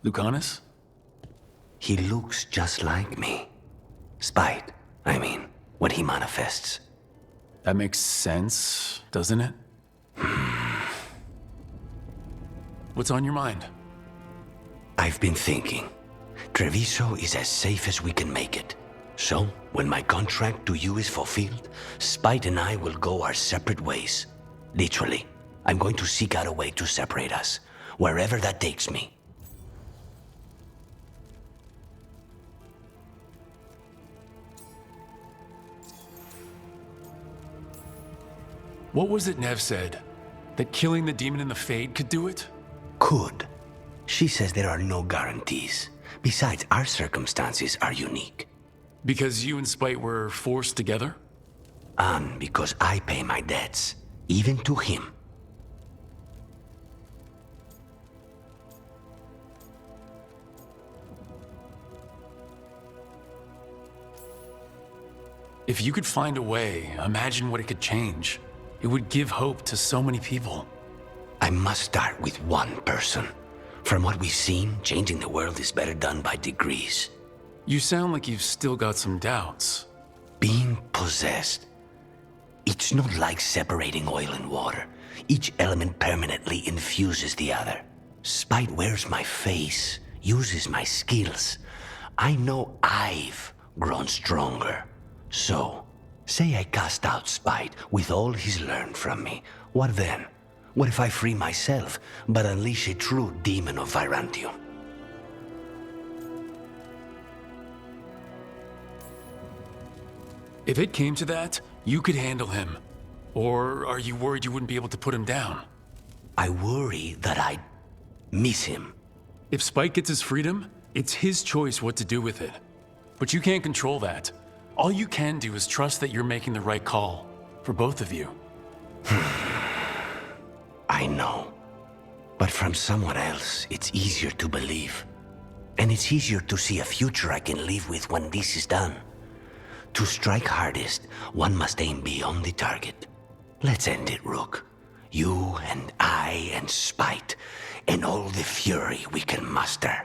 Lucanus?
He looks just like me. Spite, I mean, what he manifests.
That makes sense, doesn't it? What's on your mind?
I've been thinking. Treviso is as safe as we can make it. So, when my contract to you is fulfilled, Spite and I will go our separate ways. Literally, I'm going to seek out a way to separate us, wherever that takes me.
What was it Nev said? That killing the demon in the Fade could do it?
Could. She says there are no guarantees. Besides, our circumstances are unique.
Because you and Spite were forced together?
And because I pay my debts, even to him.
If you could find a way, imagine what it could change. It would give hope to so many people.
I must start with one person. From what we've seen, changing the world is better done by degrees.
You sound like you've still got some doubts.
Being possessed. It's not like separating oil and water. Each element permanently infuses the other. Spite wears my face, uses my skills. I know I've grown stronger. So, say I cast out Spite with all he's learned from me. What then? What if I free myself, but unleash a true demon of Virantium?
If it came to that, you could handle him. Or are you worried you wouldn't be able to put him down?
I worry that I'd miss him.
If Spike gets his freedom, it's his choice what to do with it. But you can't control that. All you can do is trust that you're making the right call. For both of you.
I know. But from someone else, it's easier to believe. And it's easier to see a future I can live with when this is done. To strike hardest, one must aim beyond the target. Let's end it, Rook. You and I and Spite, and all the fury we can muster.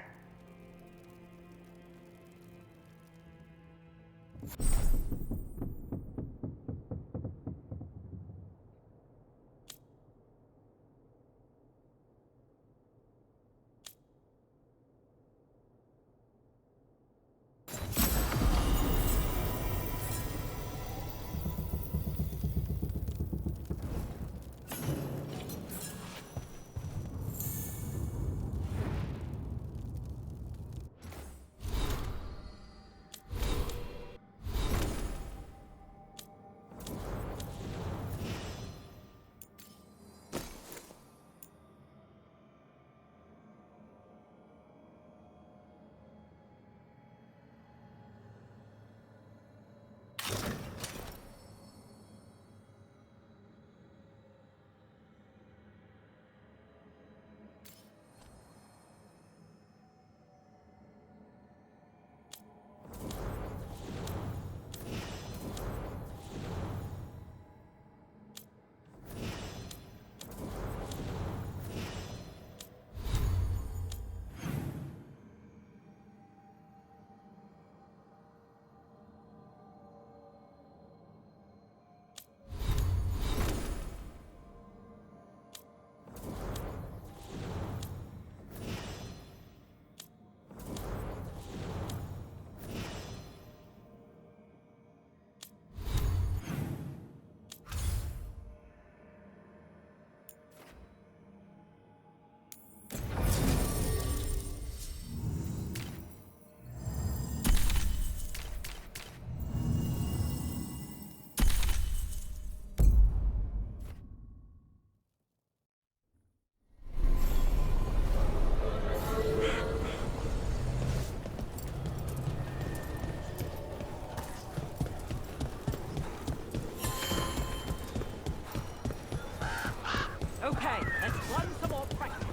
Okay, let's run some more practice.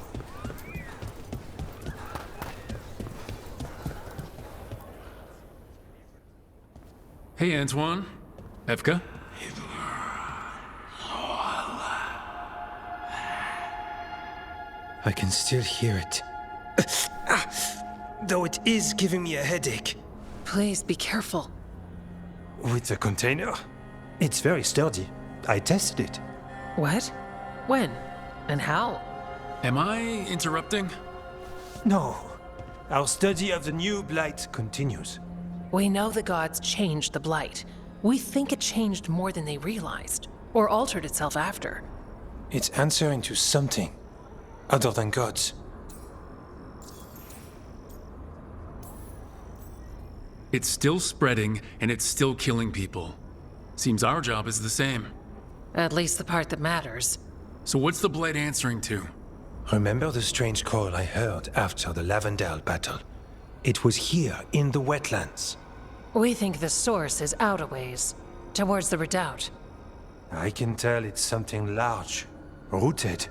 Hey, Antoine. Evka?
I can still hear it. Though it is giving me a headache.
Please be careful.
With the container? It's very sturdy. I tested it.
What? When? And how?
Am I interrupting?
No. Our study of the new blight continues.
We know the gods changed the blight. We think it changed more than they realized, or altered itself after.
It's answering to something other than gods.
It's still spreading, and it's still killing people. Seems our job is the same.
At least the part that matters.
So what's the blight answering to?
Remember the strange call I heard after the Lavendale battle? It was here, in the wetlands.
We think the source is out a ways, towards the redoubt.
I can tell it's something large, rooted.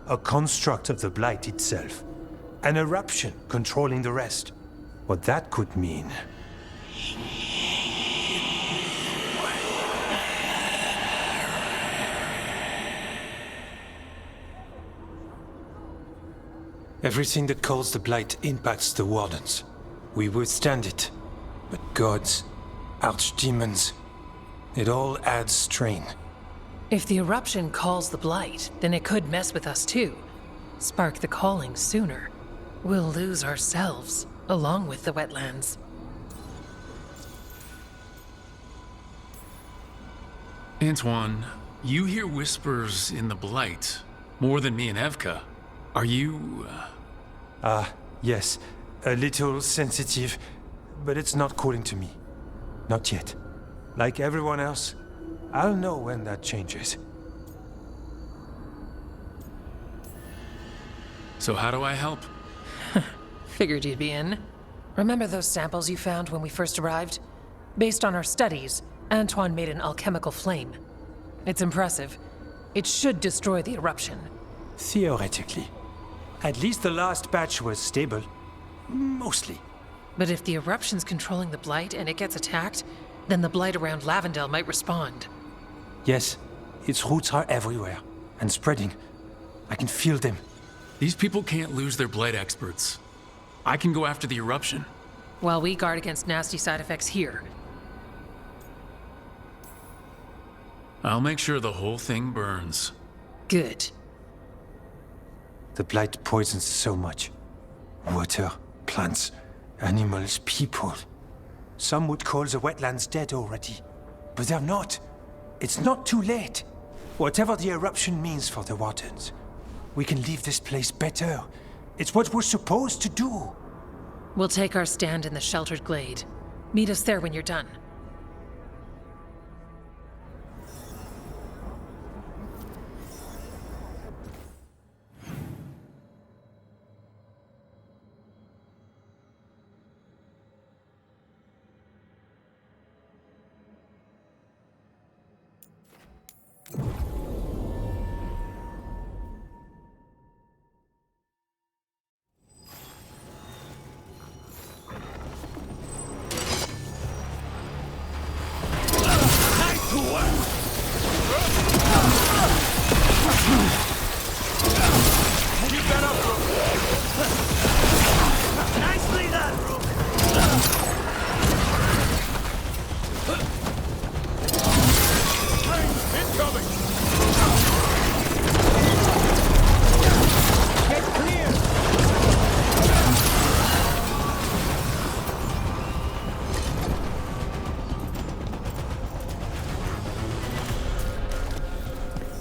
A construct of the blight itself. An eruption controlling the rest. What that could mean. Everything that calls the blight impacts the Wardens. We withstand it. But gods, archdemons, it all adds strain.
If the eruption calls the blight, then it could mess with us too. Spark the calling sooner. We'll lose ourselves, along with the wetlands.
Antoine, you hear whispers in the blight. More than me and Evka. Are you...
Yes. A little sensitive, but it's not calling to me. Not yet. Like everyone else, I'll know when that changes.
So how do I help?
Figured you'd be in. Remember those samples you found when we first arrived? Based on our studies, Antoine made an alchemical flame. It's impressive. It should destroy the eruption.
Theoretically. At least the last batch was stable. Mostly.
But if the eruption's controlling the blight and it gets attacked, then the blight around Lavendel might respond.
Yes, its roots are everywhere, and spreading. I can feel them.
These people can't lose their blight experts. I can go after the eruption.
While we guard against nasty side effects here.
I'll make sure the whole thing burns.
Good.
The blight poisons so much. Water, plants, animals, people. Some would call the wetlands dead already. But they're not. It's not too late. Whatever the eruption means for the waters, we can leave this place better. It's what we're supposed to do.
We'll take our stand in the sheltered glade. Meet us there when you're done.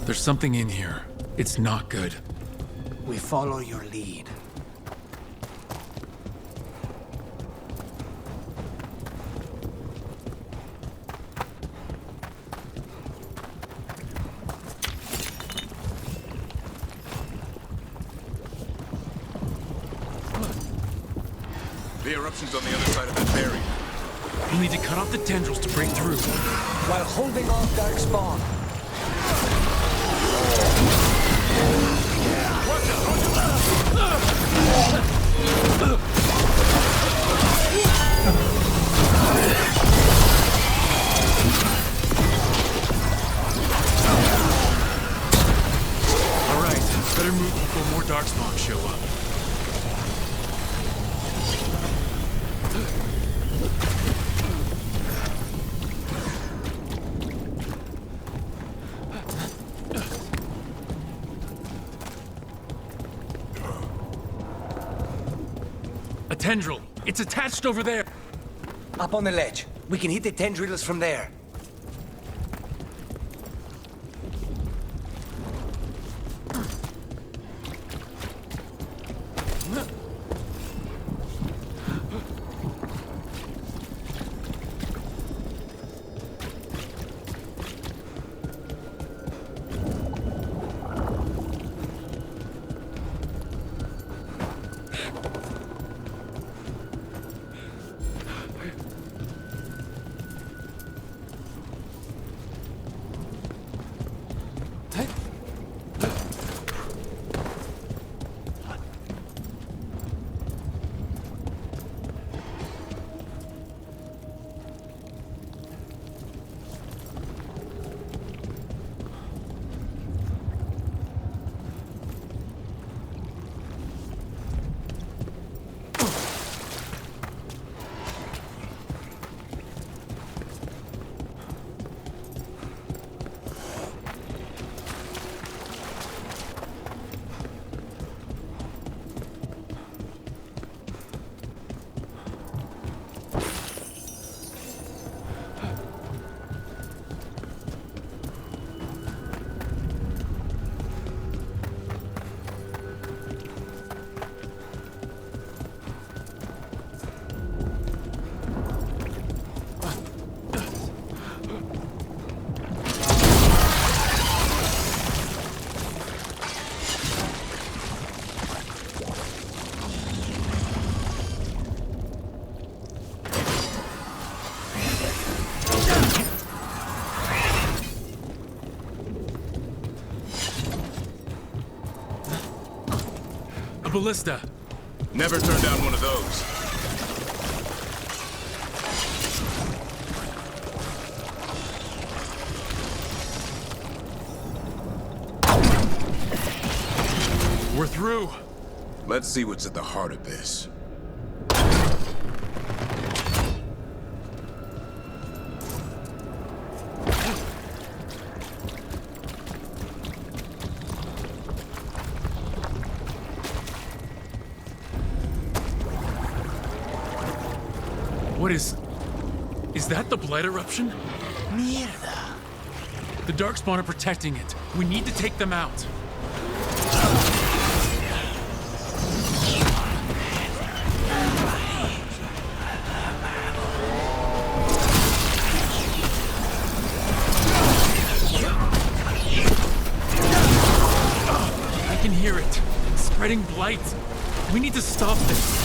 There's something in here. It's not good.
We follow your lead.
The eruption's on the other side of that barrier.
We'll need to cut off the tendrils to break through.
While holding off Darkspawn.
All right, better move before more darkspawn show up. A tendril. It's attached over there.
Up on the ledge. We can hit the tendrils from there.
A ballista.
Never turned down one of those.
We're through.
Let's see what's at the heart of this.
What is that the Blight eruption?
Mierda.
The Darkspawn are protecting it. We need to take them out. I can hear it. Spreading blight. We need to stop this.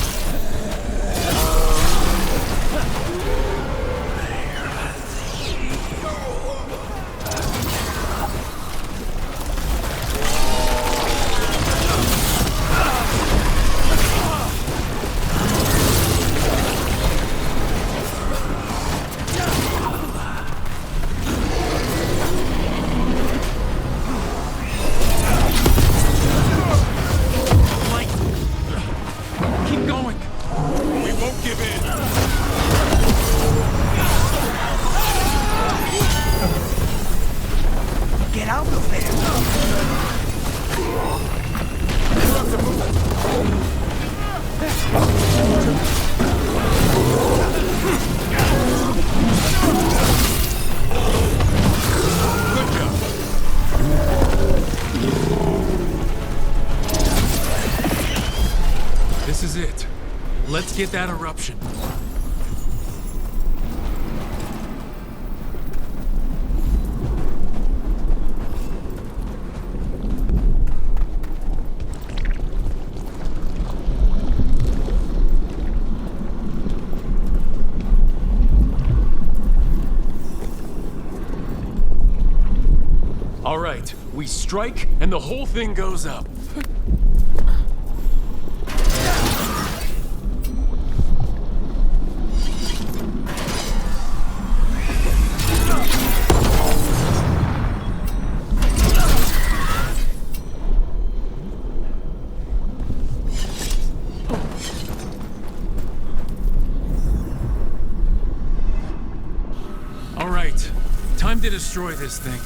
This is it. Let's get that eruption. All right, we strike and the whole thing goes up. All right, time to destroy this thing.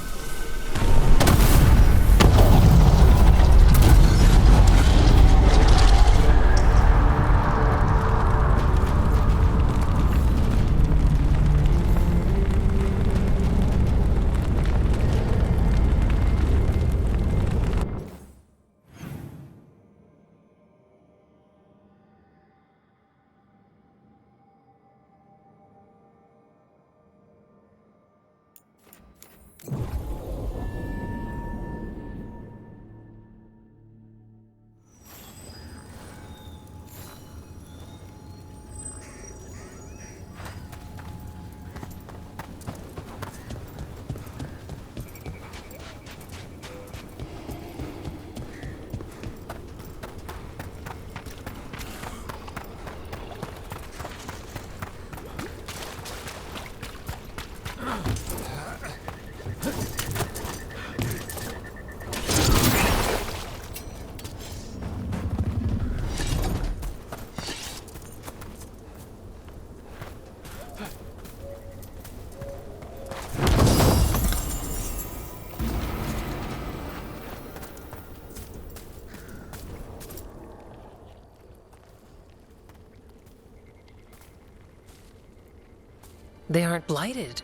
They aren't blighted.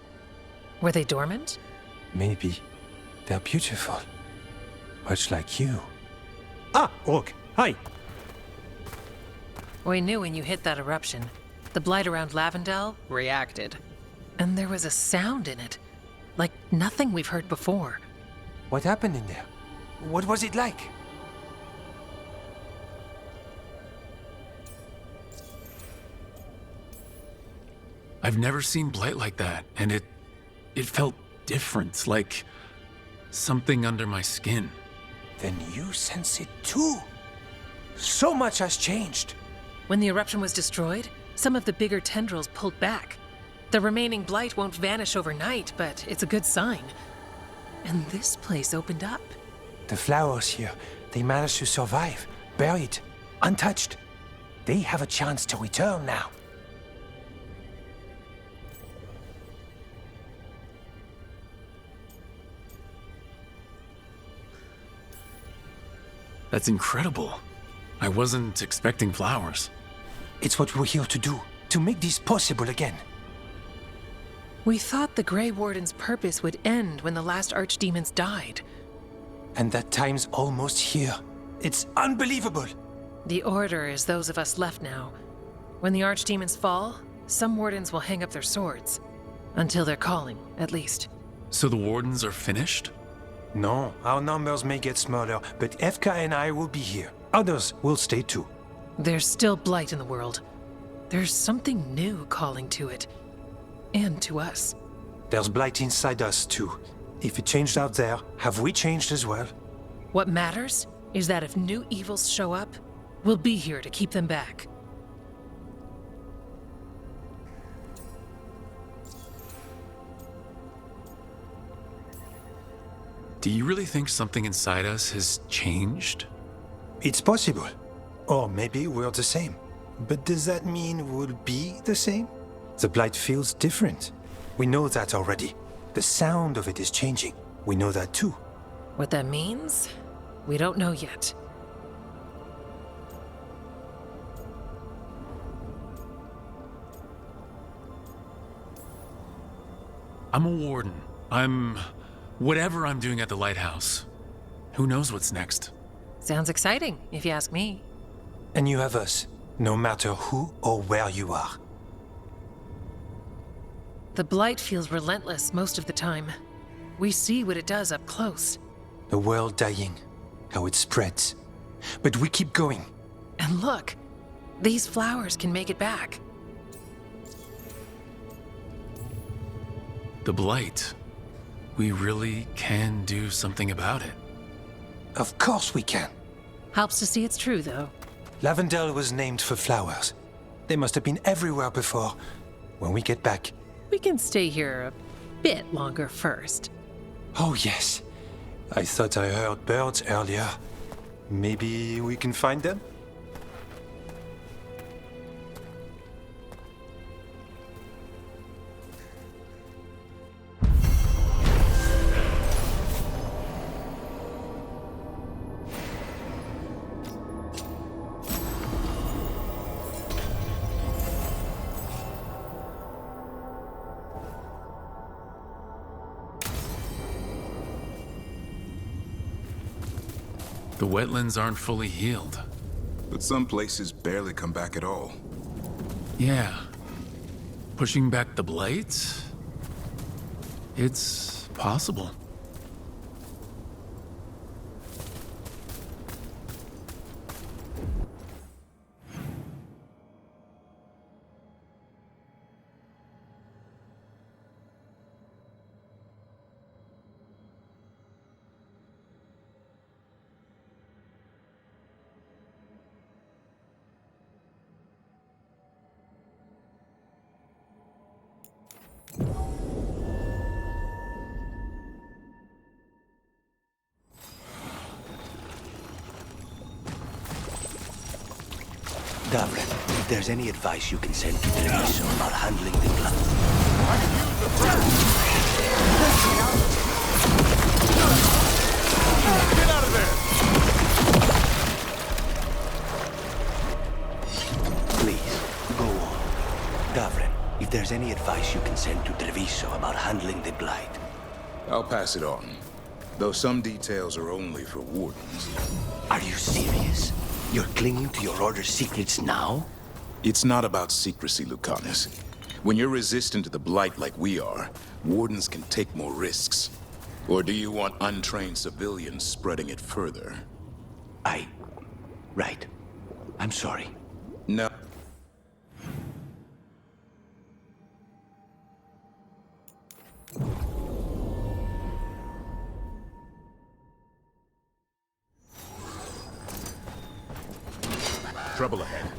Were they dormant?
Maybe. They're beautiful. Much like you. Ah, Orc, hi.
We knew when you hit that eruption. The blight around Lavendel reacted. And there was a sound in it. Like nothing we've heard before.
What happened in there? What was it like?
I've never seen blight like that, and it felt different, like something under my skin.
Then you sense it too. So much has changed.
When the eruption was destroyed, some of the bigger tendrils pulled back. The remaining blight won't vanish overnight, but it's a good sign. And this place opened up.
The flowers here, they managed to survive, buried, untouched. They have a chance to return now.
That's incredible. I wasn't expecting flowers.
It's what we're here to do, to make this possible again.
We thought the Grey Warden's purpose would end when the last archdemons died.
And that time's almost here. It's unbelievable.
The Order is those of us left now. When the archdemons fall, some wardens will hang up their swords. Until their calling, at least.
So the wardens are finished?
No, our numbers may get smaller, but FK and I will be here. Others will stay too.
There's still blight in the world. There's something new calling to it. And to us.
There's blight inside us too. If it changed out there, have we changed as well?
What matters is that if new evils show up, we'll be here to keep them back.
Do you really think something inside us has changed?
It's possible. Or maybe we're the same. But does that mean we'll be the same? The blight feels different. We know that already. The sound of it is changing. We know that too.
What that means, we don't know yet.
I'm a warden. I'm whatever I'm doing at the lighthouse. Who knows what's next?
Sounds exciting, if you ask me.
And you have us, no matter who or where you are.
The blight feels relentless most of the time. We see what it does up close.
The world dying, how it spreads. But we keep going.
And look, these flowers can make it back.
The blight. We really can do something about it.
Of course we can.
Helps to see it's true, though.
Lavendel was named for flowers. They must have been everywhere before. When we get back...
We can stay here a bit longer first.
Oh, yes. I thought I heard birds earlier. Maybe we can find them?
The wetlands aren't fully healed.
But some places barely come back at all.
Yeah. Pushing back the blight? It's possible.
Davren, if there's any advice you can send to Treviso about handling the blood.
Get out of there!
Please, go on. Davren, if there's any advice you can send to Treviso about handling the blight.
I'll pass it on. Though some details are only for wardens.
Are you serious? You're clinging to your order's secrets now?
It's not about secrecy, Lucanus. When you're resistant to the blight like we are, wardens can take more risks. Or do you want untrained civilians spreading it further?
Right. I'm sorry.
No. Trouble ahead.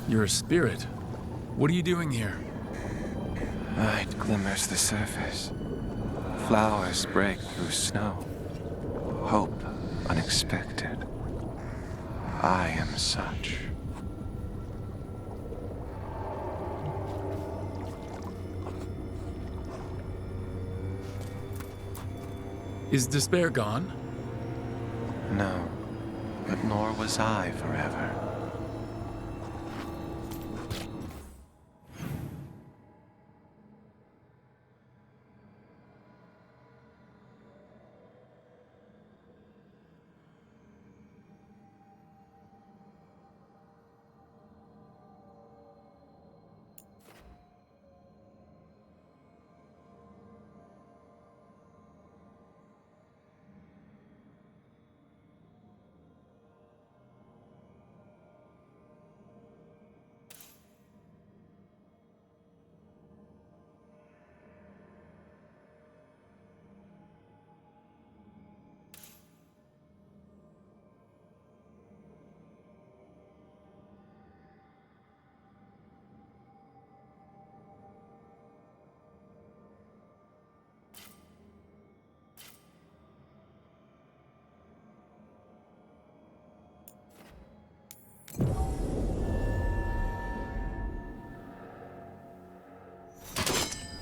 You're a spirit. What are you doing here?
Light glimmers the surface. Flowers break through snow. Hope unexpected. I am such.
Is despair gone?
No, but nor was I forever.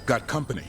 Got company.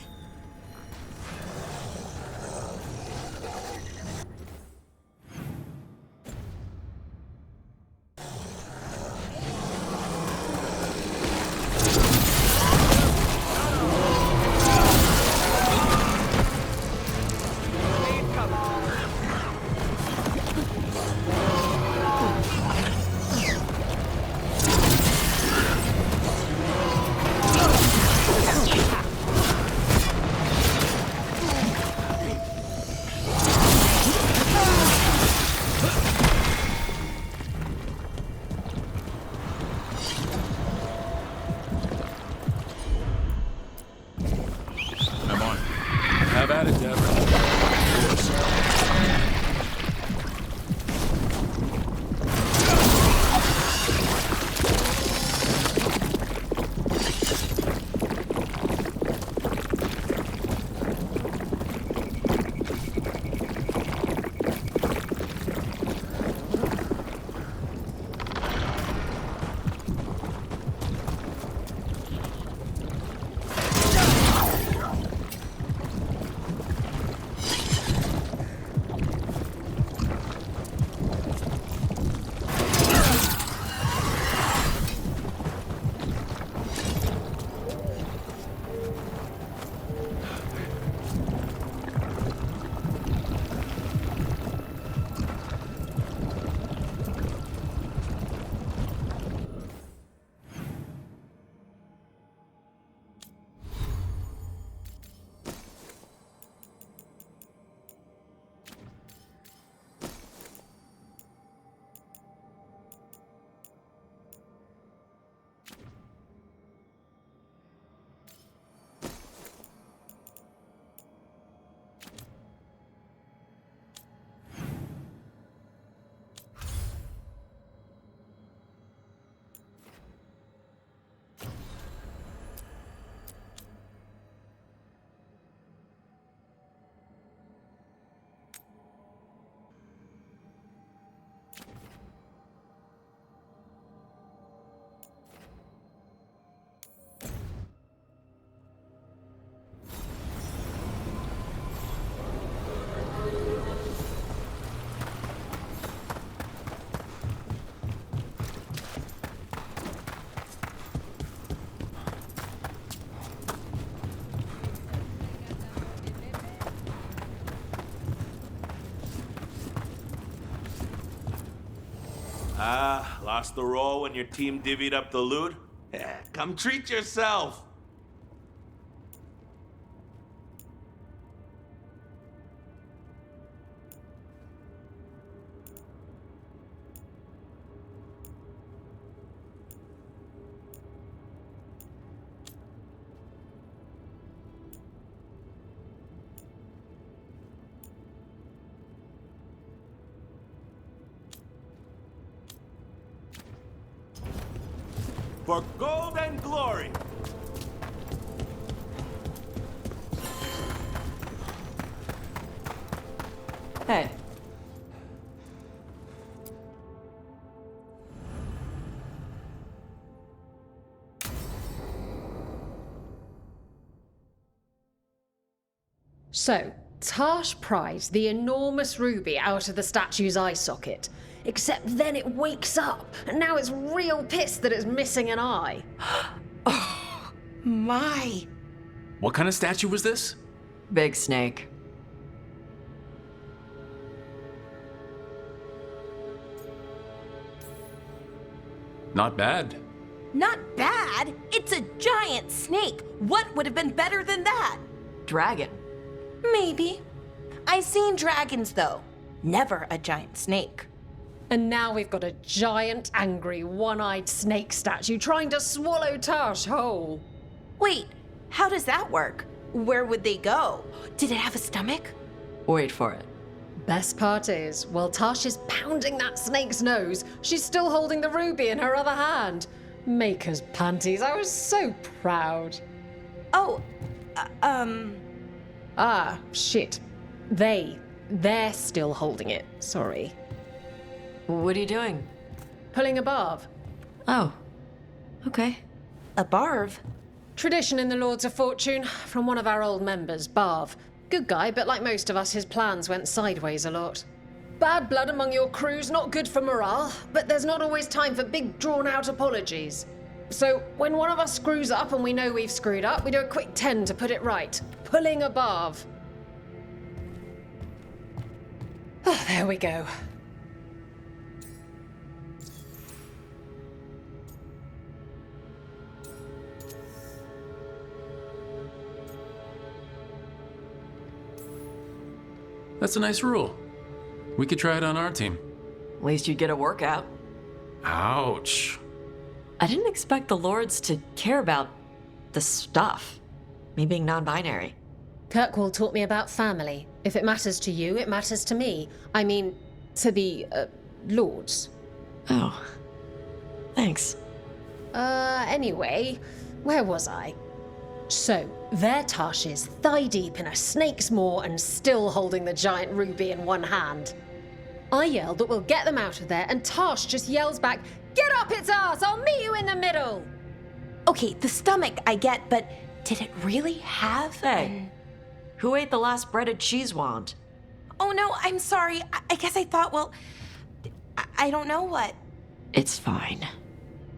Ah, lost the roll when your team divvied up the loot? Come treat yourself! For gold and glory!
Hey.
So, Tash pries the enormous ruby out of the statue's eye socket. Except then it wakes up, and now it's real pissed that it's missing an eye.
Oh, my.
What kind of statue was this?
Big snake.
Not bad.
Not bad. It's a giant snake. What would have been better than that?
Dragon.
Maybe. I've seen dragons, though. Never a giant snake.
And now we've got a giant, angry, one-eyed snake statue trying to swallow Tash whole.
Wait, how does that work? Where would they go? Did it have a stomach?
Wait for it.
Best part is, while Tash is pounding that snake's nose, she's still holding the ruby in her other hand. Maker's panties, I was so proud.
Oh,
Ah, shit. They're still holding it, sorry.
What are you doing?
Pulling a barb.
Oh. Okay.
A barb?
Tradition in the Lords of Fortune, from one of our old members, Barv. Good guy, but like most of us, his plans went sideways a lot. Bad blood among your crew's not good for morale, but there's not always time for big, drawn-out apologies. So, when one of us screws up and we know we've screwed up, we do a quick 10 to put it right. Pulling a Barv. Oh, there we go.
That's a nice rule. We could try it on our team.
At least you'd get a workout.
Ouch.
I didn't expect the Lords to care about the stuff. Me being non-binary.
Kirkwall taught me about family. If it matters to you, it matters to me. I mean, to the, Lords.
Oh. Thanks.
Anyway, where was I? So, there Tash is, thigh-deep in a snake's maw and still holding the giant ruby in one hand. I yell that we'll get them out of there, and Tash just yells back, "Get up its ass! I'll meet you in the middle!"
Okay, the stomach I get, but did it really have
Hey, who ate the last breaded cheese wand?
Oh no, I'm sorry. I guess I thought, well, I don't know what.
It's fine.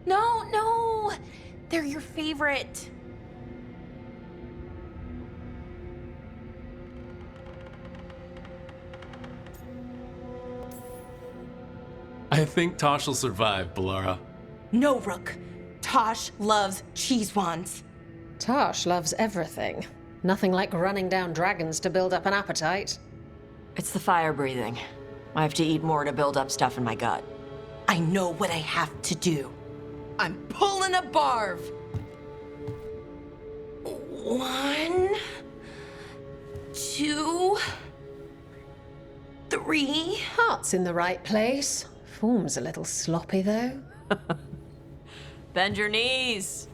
No, they're your favorite.
I think Tosh will survive, Balara.
No, Rook. Tosh loves cheese wands.
Tash loves everything. Nothing like running down dragons to build up an appetite.
It's the fire breathing. I have to eat more to build up stuff in my gut.
I know what I have to do. I'm pulling a barv. 1, 2, 3.
Heart's in the right place. Form's a little sloppy, though.
Bend your knees.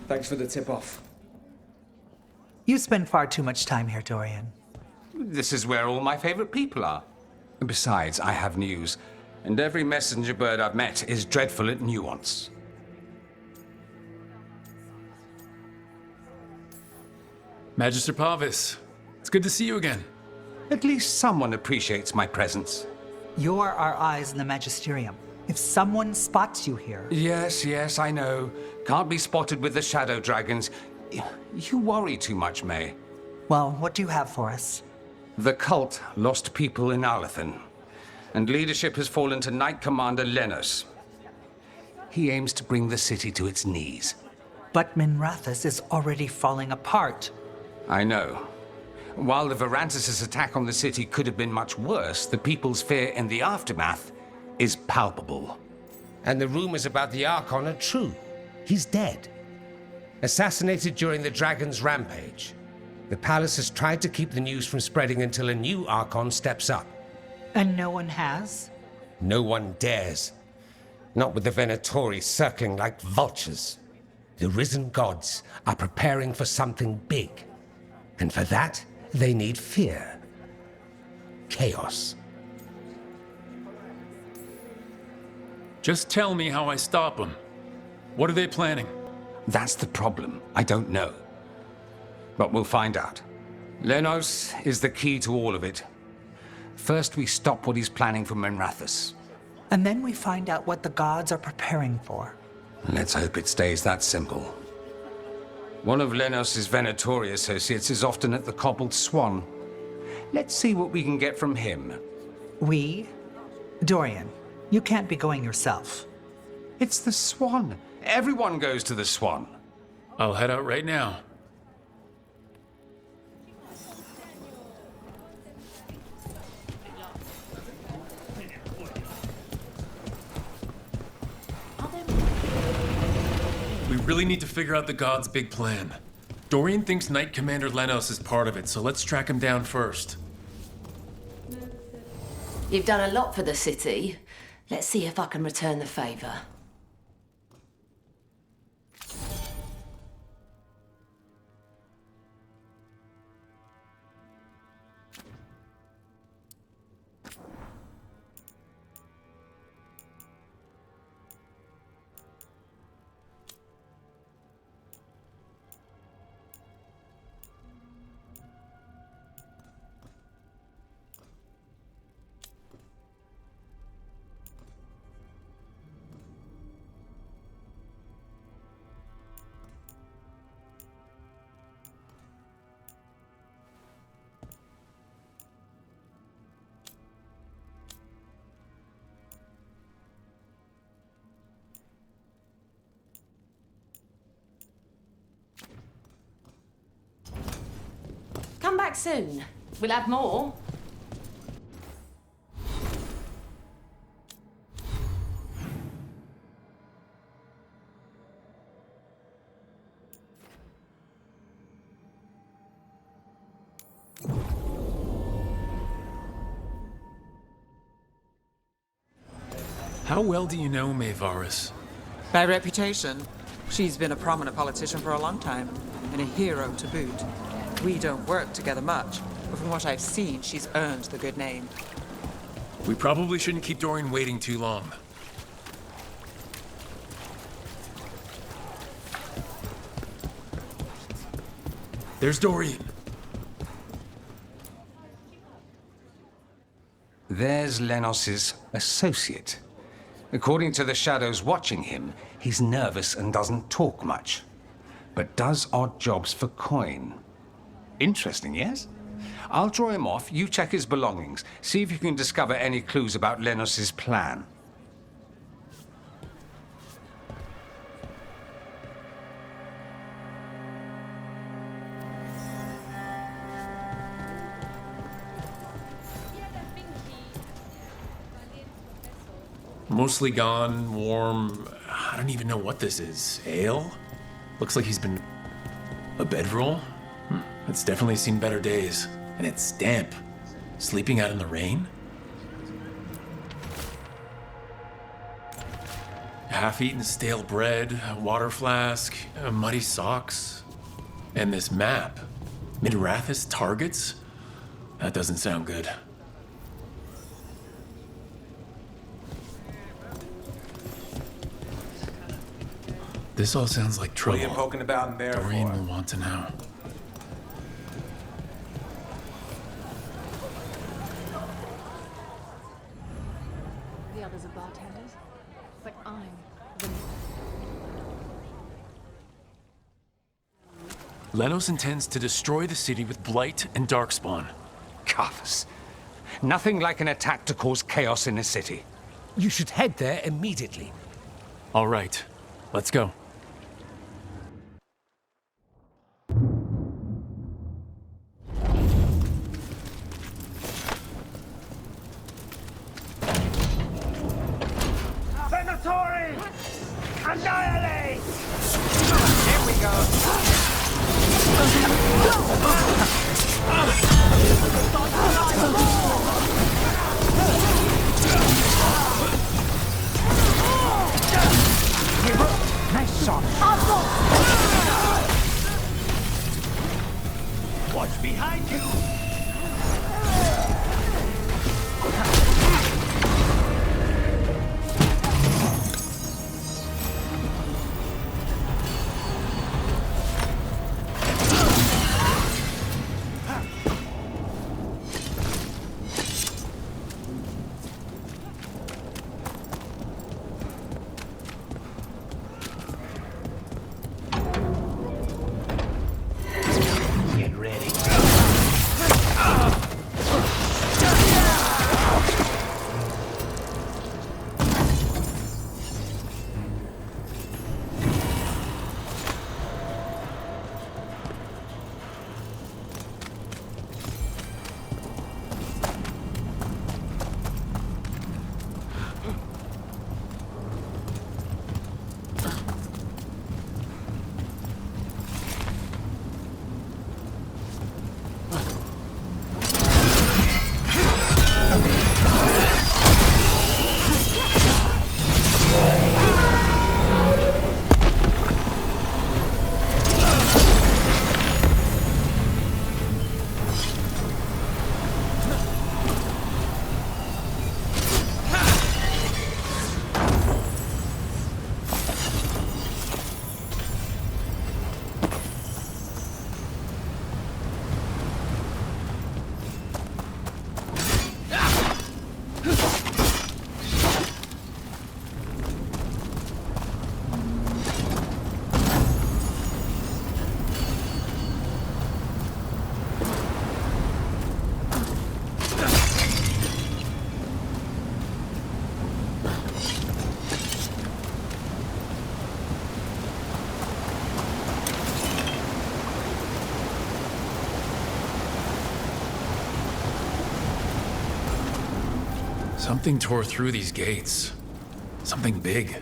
Thanks for the tip-off.
You spend far too much time here, Dorian.
This is where all my favorite people are. Besides, I have news, and every messenger bird I've met is dreadful at nuance.
Magister Pavis, it's good to see you again.
At least someone appreciates my presence.
You're our eyes in the Magisterium. If someone spots you here...
Yes, I know. Can't be spotted with the shadow dragons. You worry too much, May.
Well, what do you have for us?
The cult lost people in Alathan, and leadership has fallen to Knight Commander Lenos. He aims to bring the city to its knees.
But Minrathous is already falling apart.
I know. While the Varantis' attack on the city could have been much worse, the people's fear in the aftermath is palpable.
And the rumors about the Archon are true. He's dead. Assassinated during the Dragon's rampage. The palace has tried to keep the news from spreading until a new Archon steps up.
And no one has?
No one dares. Not with the Venatori circling like vultures. The risen gods are preparing for something big. And for that, they need fear. Chaos.
Just tell me how I stop them. What are they planning?
That's the problem. I don't know. But we'll find out. Lenos is the key to all of it. First, we stop what he's planning for Minrathous.
And then we find out what the gods are preparing for.
Let's hope it stays that simple. One of Lenos' Venatori associates is often at the Cobbled Swan. Let's see what we can get from him.
We? Dorian, you can't be going yourself.
It's the Swan. Everyone goes to the Swan.
I'll head out right now. We really need to figure out the gods' big plan. Dorian thinks Knight Commander Lenos is part of it, so let's track him down first.
You've done a lot for the city. Let's see if I can return the favor. Come back soon. We'll have more.
How well do you know Maevaris?
By reputation, she's been a prominent politician for a long time, and a hero to boot. We don't work together much, but from what I've seen, she's earned the good name.
We probably shouldn't keep Dorian waiting too long. There's Dorian.
There's Lenos' associate. According to the shadows watching him, he's nervous and doesn't talk much, but does odd jobs for coin. Interesting, yes? I'll draw him off, you check his belongings, see if you can discover any clues about Lenos' plan.
Mostly gone, warm. I don't even know what this is. Ale? Looks like he's been... A bedroll? It's definitely seen better days. And it's damp. Sleeping out in the rain? half-eaten stale bread, a water flask, muddy socks, and this map. Midrathis targets? That doesn't sound good. This all sounds like trouble.
What are you poking about in there
Dorian
for?
will want to know.
The others are bartenders, but I'm the...
Lenos intends to destroy the city with Blight and Darkspawn.
Carthus. Nothing like an attack to cause chaos in a city. You should head there immediately.
All right, let's go.
Venatori! Annihilate!
Here we go.
Nice shot. Watch behind you!
Get ready.
Something tore through these gates. Something big.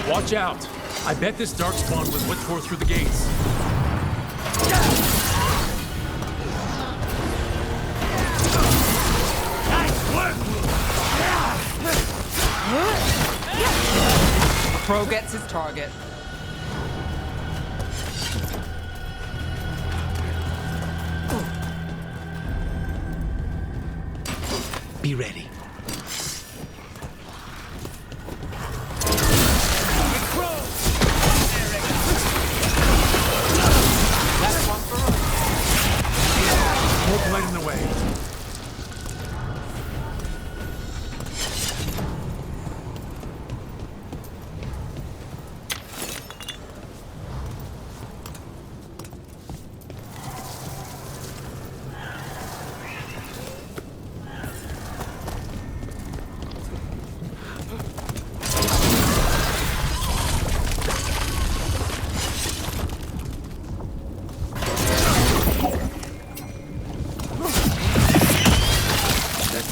Watch out! I bet this Darkspawn was what tore through the gates.
Crow gets his target.
Be ready.
Hold Blight in the way.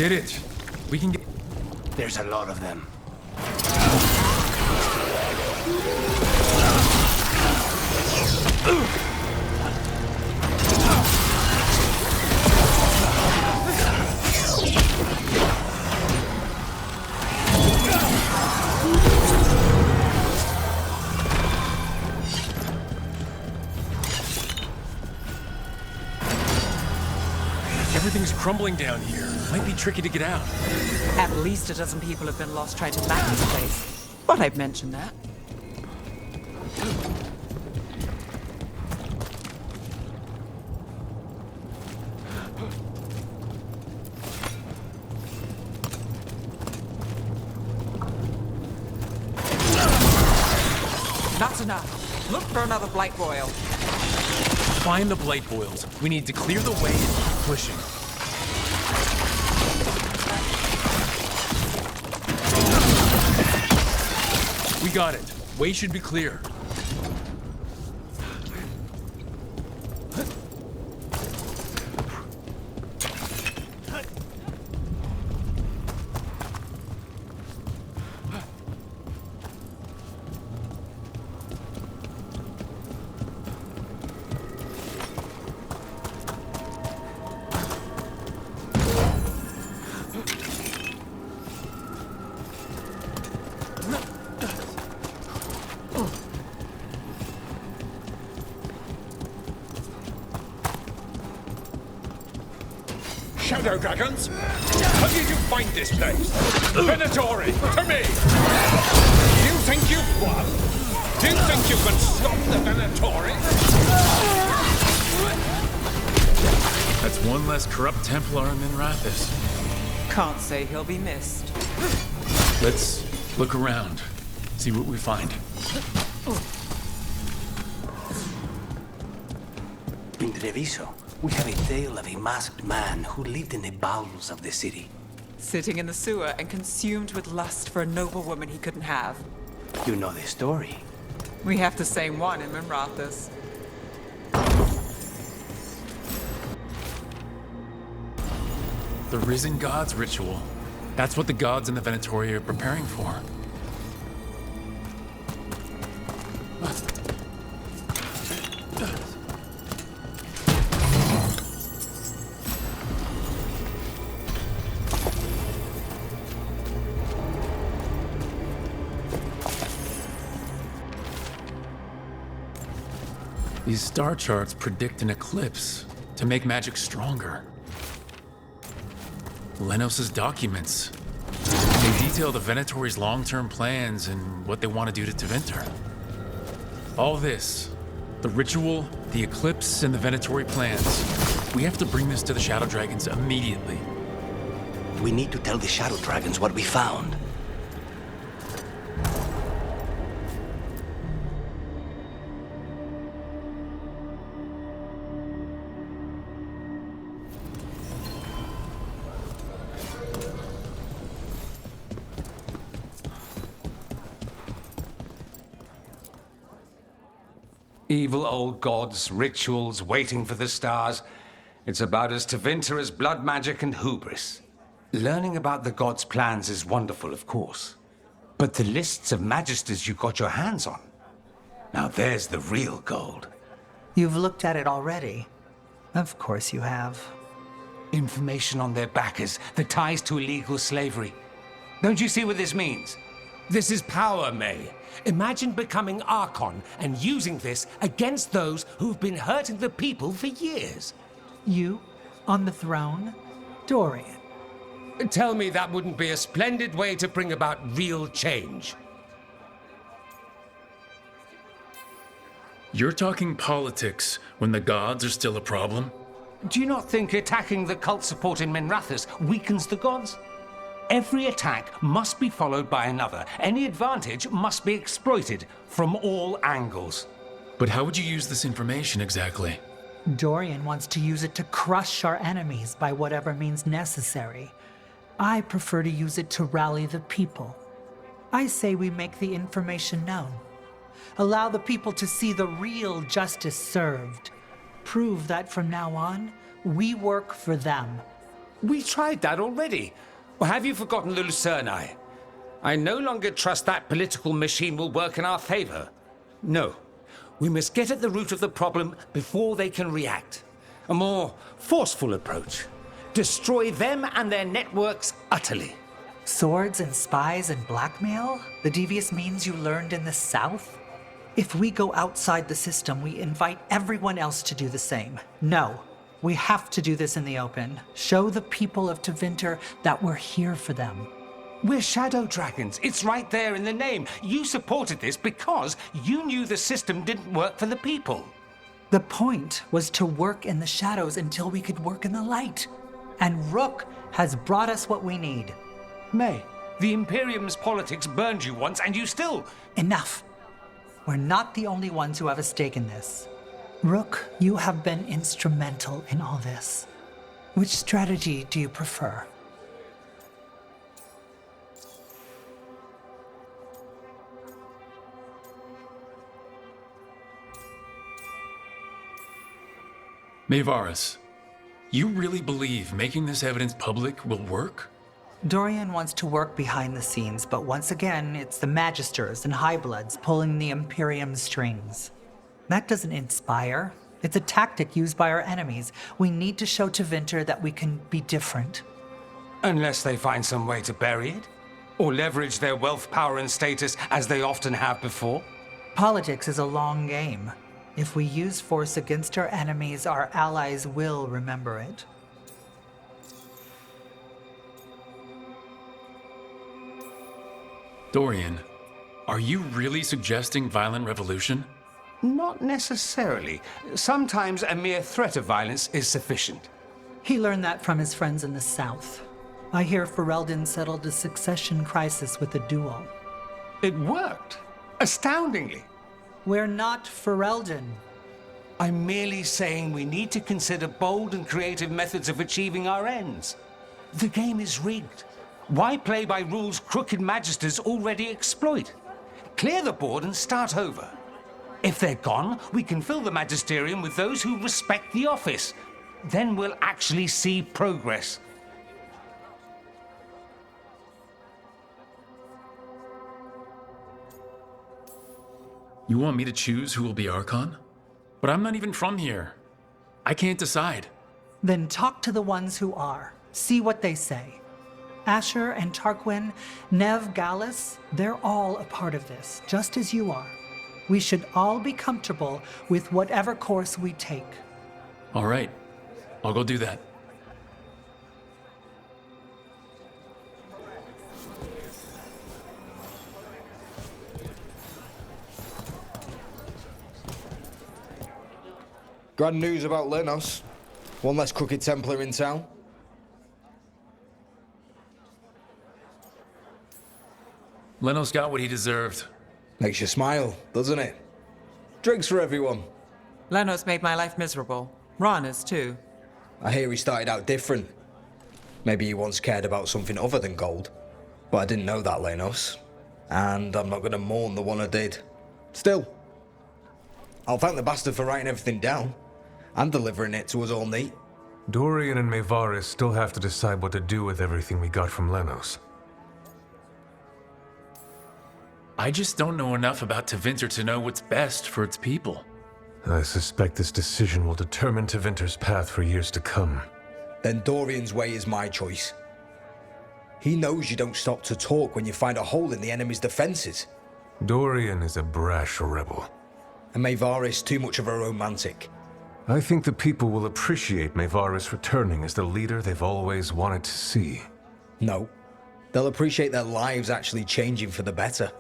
did it. We can get...
There's a lot of them.
Everything's crumbling down here. Might be tricky to get out.
At least a dozen people have been lost trying to map this place. But I've mentioned that. Not enough. Look for another blight boil.
Find the blight boils. We need to clear the way and keep pushing. We got it. Way should be clear.
Shadow dragons? How did you find this place? Venatori, to me! You think you've won? Do you think you can stop the Venatori?
That's one less corrupt Templar in Minrathis.
Can't say he'll be missed.
Let's look around, see what we find.
In Treviso, we have a tale of a masked man who lived in the bowels of the city.
Sitting in the sewer and consumed with lust for a noble woman he couldn't have.
You know the story.
We have the same one in Minrathis.
The Risen Gods ritual. That's what the gods in the Venatori are preparing for. These star charts predict an eclipse to make magic stronger. Lenos's documents. They detail the Venatori's long-term plans and what they want to do to Tevinter. All this, the ritual, the eclipse, and the Venatori plans. We have to bring this to the Shadow Dragons immediately.
We need to tell the Shadow Dragons what we found.
Evil old gods, rituals, waiting for the stars. It's about as Tevinter as blood magic and hubris. Learning about the gods' plans is wonderful, of course. But the lists of magisters you got your hands on, now there's the real gold.
You've looked at it already. Of course you have.
Information on their backers, the ties to illegal slavery. Don't you see what this means? This is power, May. Imagine becoming Archon and using this against those who've been hurting the people for years.
You? On the throne? Dorian.
Tell me that wouldn't be a splendid way to bring about real change.
You're talking politics when the gods are still a problem?
Do you not think attacking the cult support in Minrathis weakens the gods? Every attack must be followed by another. Any advantage must be exploited from all angles.
But how would you use this information exactly?
Dorian wants to use it to crush our enemies by whatever means necessary. I prefer to use it to rally the people. I say we make the information known. Allow the people to see the real justice served. Prove that from now on, we work for them.
We tried that already. Or have you forgotten the Lucerni? I no longer trust that political machine will work in our favor. No. We must get at the root of the problem before they can react. A more forceful approach. Destroy them and their networks utterly.
Swords and spies and blackmail? The devious means you learned in the South? If we go outside the system, we invite everyone else to do the same. No, we have to do this in the open. Show the people of Tevinter that we're here for them.
We're shadow dragons. It's right there in the name. You supported this because you knew the system didn't work for the people.
The point was to work in the shadows until we could work in the light. And Rook has brought us what we need.
May, the Imperium's politics burned you once and you still...
Enough. We're not the only ones who have a stake in this. Rook, you have been instrumental in all this. Which strategy do you prefer?
Mayvaris, you really believe making this evidence public will work?
Dorian wants to work behind the scenes, but once again, it's the Magisters and Highbloods pulling the Imperium's strings. That doesn't inspire. It's a tactic used by our enemies. We need to show Tevinter that we can be different.
Unless they find some way to bury it? Or leverage their wealth, power, and status as they often have before?
Politics is a long game. If we use force against our enemies, our allies will remember it.
Dorian, are you really suggesting violent revolution?
Not necessarily. Sometimes a mere threat of violence is sufficient.
He learned that from his friends in the South. I hear Ferelden settled a succession crisis with a duel.
It worked. Astoundingly.
We're not Ferelden.
I'm merely saying we need to consider bold and creative methods of achieving our ends. The game is rigged. Why play by rules crooked magisters already exploit? Clear the board and start over. If they're gone, we can fill the magisterium with those who respect the office. Then we'll actually see progress.
You want me to choose who will be Archon? But I'm not even from here. I can't decide.
Then talk to the ones who are. See what they say. Asher and Tarquin, Nev, Gallus, they're all a part of this, just as you are. We should all be comfortable with whatever course we take.
All right. I'll go do that.
Grand news about Lenos. One less crooked Templar in town.
Lenos got what he deserved.
Makes you smile, doesn't it? Drinks for everyone.
Lenos made my life miserable. Rana's too.
I hear he started out different. Maybe he once cared about something other than gold. But I didn't know that, Lenos. And I'm not gonna mourn the one I did. Still, I'll thank the bastard for writing everything down. And delivering it to us all neat.
Dorian and Mayvaris still have to decide what to do with everything we got from Lenos.
I just don't know enough about Tevinter to know what's best for its people.
I suspect this decision will determine Tevinter's path for years to come.
Then Dorian's way is my choice. He knows you don't stop to talk when you find a hole in the enemy's defenses.
Dorian is a brash rebel.
And Mayvaris too much of a romantic.
I think the people will appreciate Mayvaris returning as the leader they've always wanted to see.
No. They'll appreciate their lives actually changing for the better.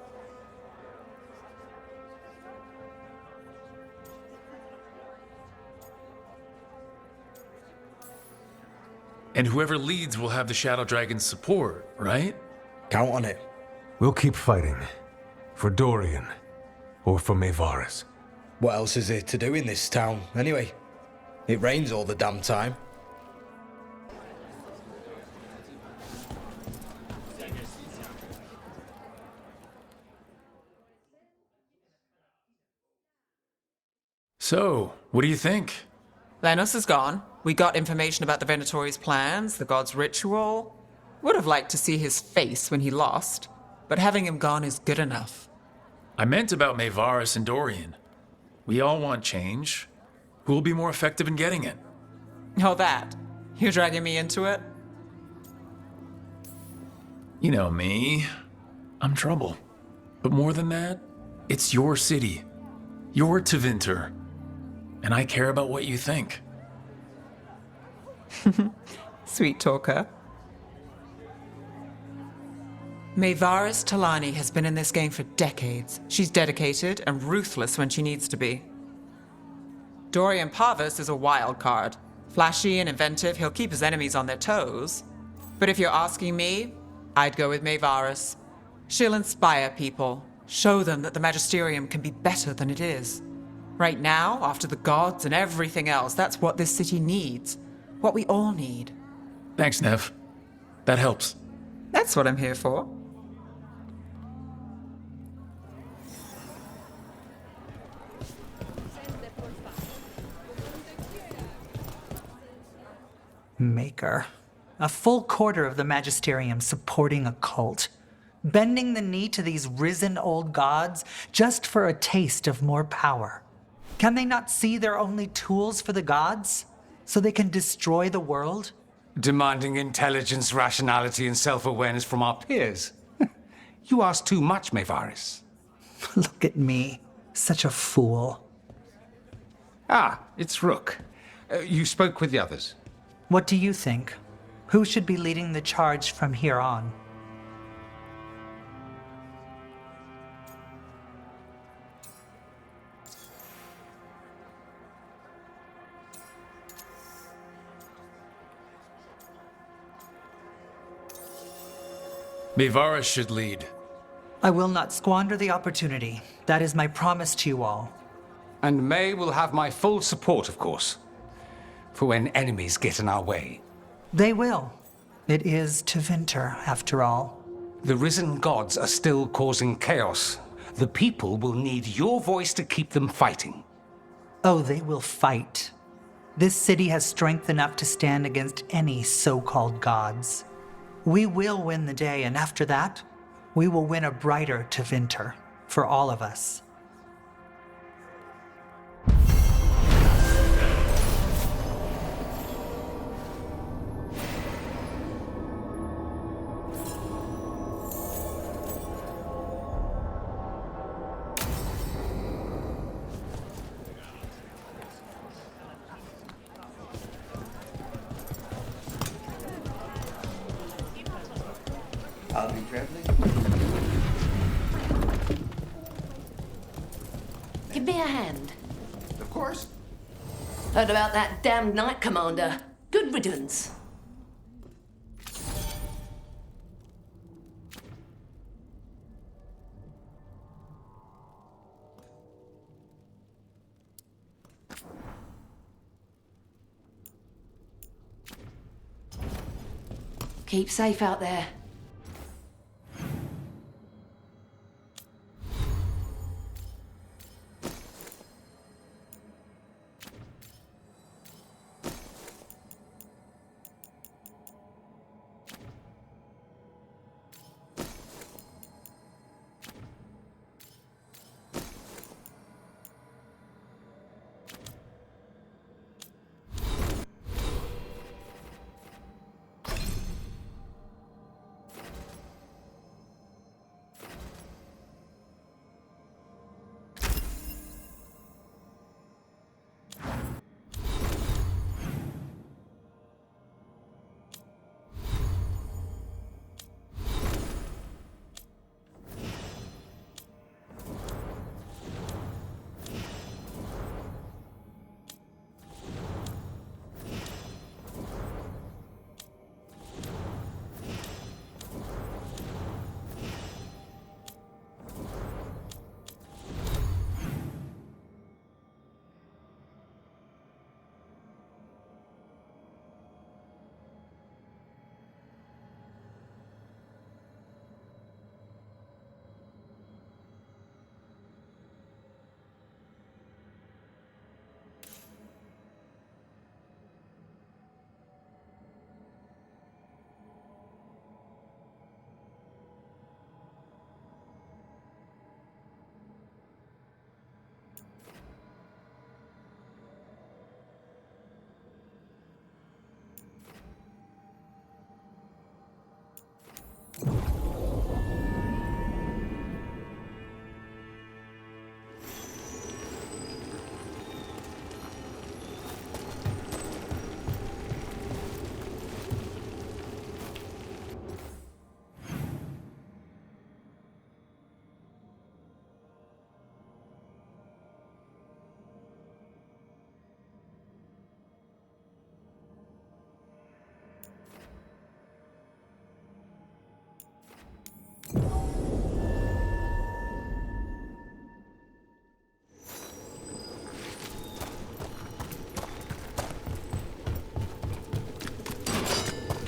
And whoever leads will have the Shadow Dragon's support, right?
Count on it.
We'll keep fighting. For Dorian. Or for Mayvaris.
What else is there to do in this town, anyway? It rains all the damn time.
So, what do you think?
Lenos is gone. We got information about the Venatori's plans, the god's ritual. Would have liked to see his face when he lost, but having him gone is good enough.
I meant about Maevaris and Dorian. We all want change. Who will be more effective in getting it?
Oh, that. You're dragging me into it?
You know me. I'm trouble. But more than that, it's your city. You're Tevinter. And I care about what you think.
Sweet talker. Maevaris Talani has been in this game for decades. She's dedicated and ruthless when she needs to be. Dorian Parvis is a wild card. Flashy and inventive, he'll keep his enemies on their toes. But if you're asking me, I'd go with Maevaris. She'll inspire people, show them that the Magisterium can be better than it is. Right now, after the gods and everything else, that's what this city needs. What we all need.
Thanks, Nev. That helps.
That's what I'm here for.
Maker. A full quarter of the Magisterium supporting a cult. Bending the knee to these risen old gods just for a taste of more power. Can they not see they're only tools for the gods? So they can destroy the world?
Demanding intelligence, rationality, and self-awareness from our peers. You ask too much, Maevaris.
Look at me. Such a fool.
Ah, it's Rook. You spoke with the others.
What do you think? Who should be leading the charge from here on?
Maevaris should lead.
I will not squander the opportunity. That is my promise to you all.
And May will have my full support, of course. For when enemies get in our way.
They will. It is Tevinter, after all.
The risen gods are still causing chaos. The people will need your voice to keep them fighting.
Oh, they will fight. This city has strength enough to stand against any so-called gods. We will win the day, and after that, we will win a brighter Tevinter for all of us.
I'll be traveling.
Give me a hand.
Of course.
Heard about that damned Knight Commander. Good riddance. Keep safe out there.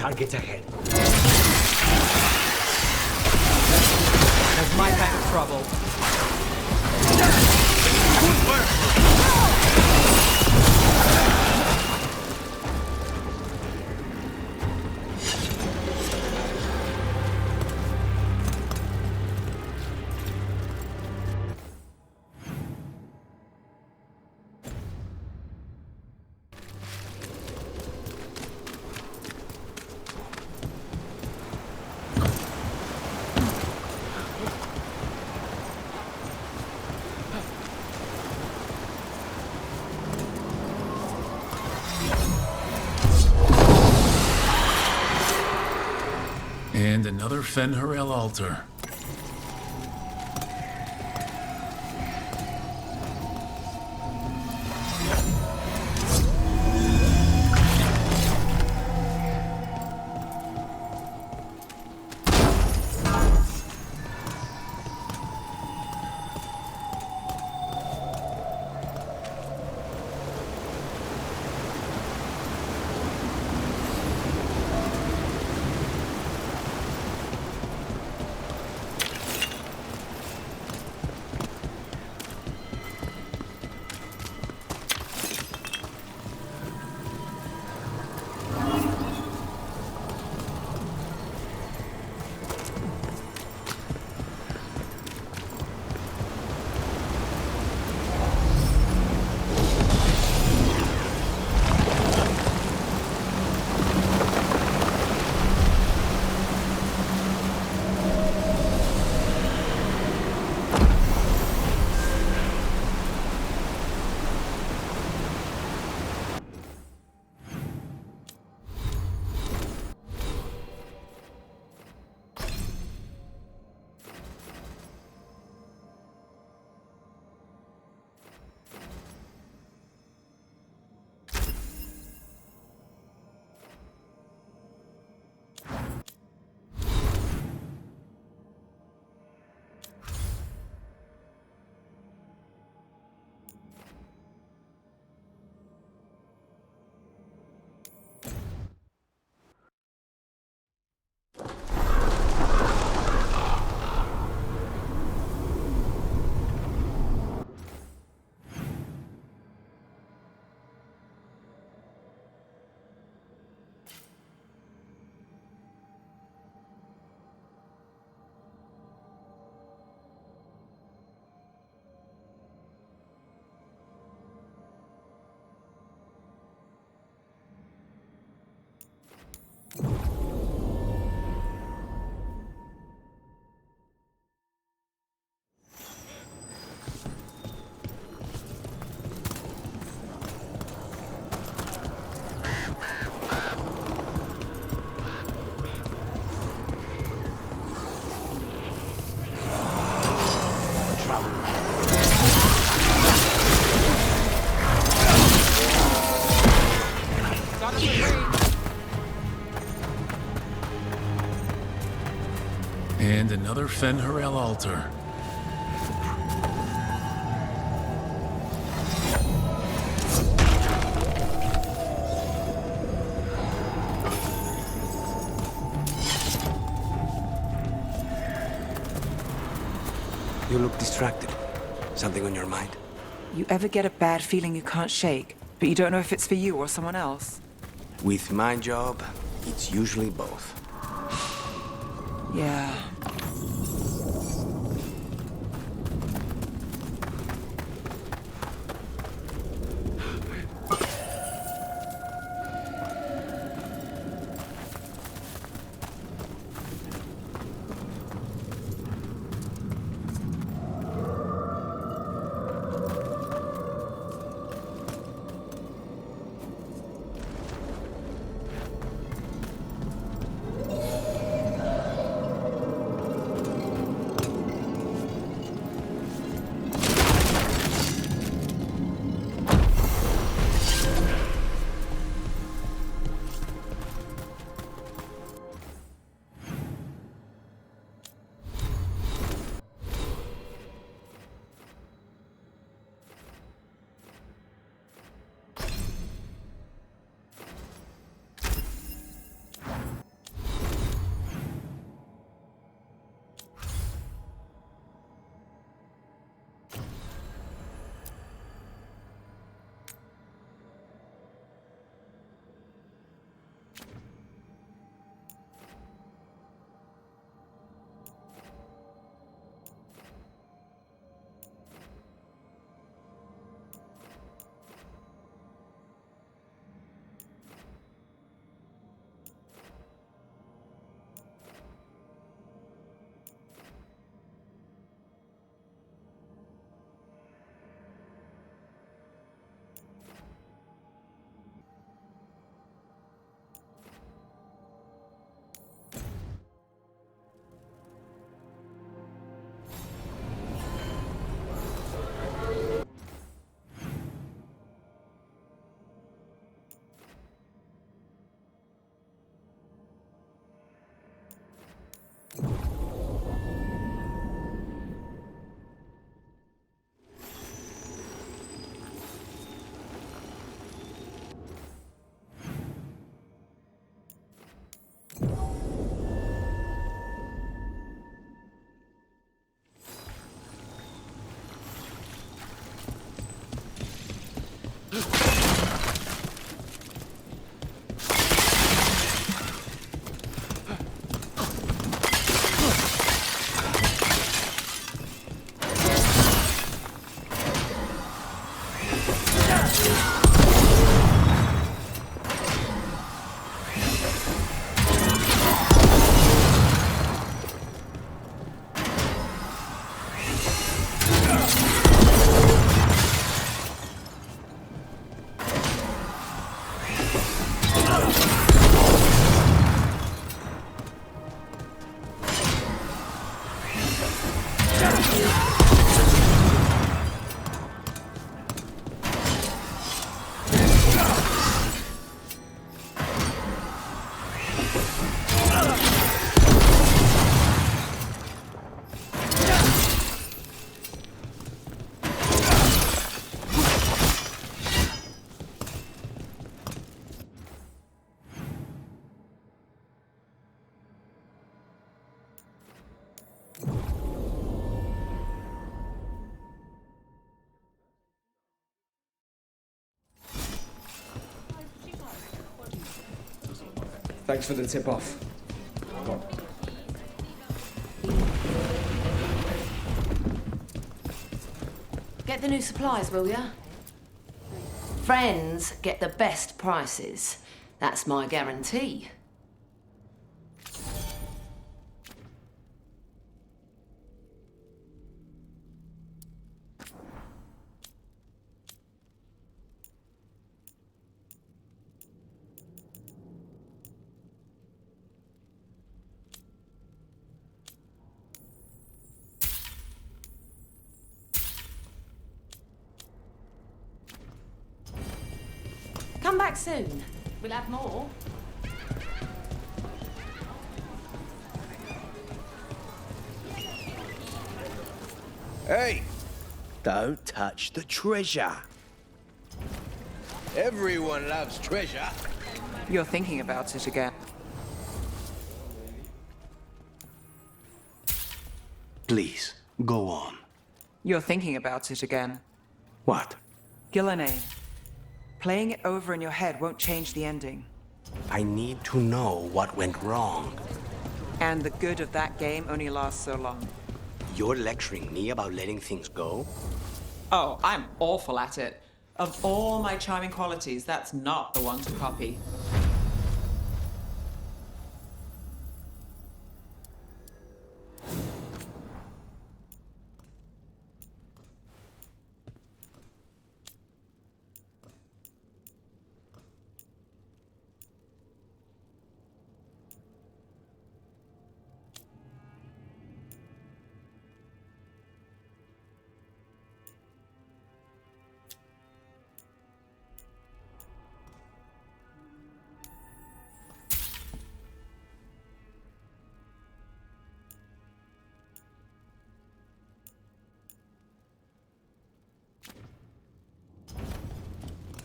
Targets ahead.
That's my kind of trouble.
And another Fen'Harel altar. And another Fen'Harel altar.
You look distracted. Something on your mind?
You ever get a bad feeling you can't shake, but you don't know if it's for you or someone else?
With my job, it's usually both.
Yeah.
Thanks for the tip-off.
Get the new supplies, will ya? Friends get the best prices. That's my guarantee. Come back soon. We'll have more.
Hey! Don't touch the treasure. Everyone loves treasure.
You're thinking about it again.
Please, go on.
You're thinking about it again.
What?
Gillenay. Playing it over in your head won't change the ending.
I need to know what went wrong.
And the good of that game only lasts so long.
You're lecturing me about letting things go?
Oh, I'm awful at it. Of all my charming qualities, that's not the one to copy.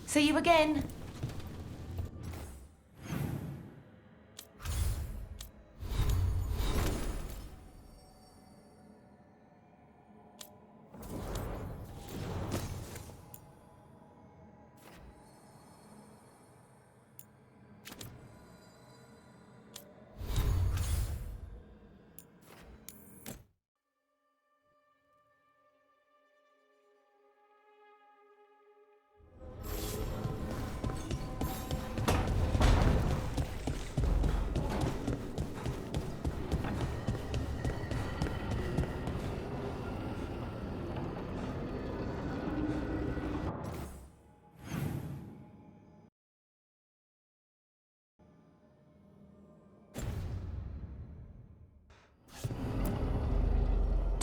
See you again.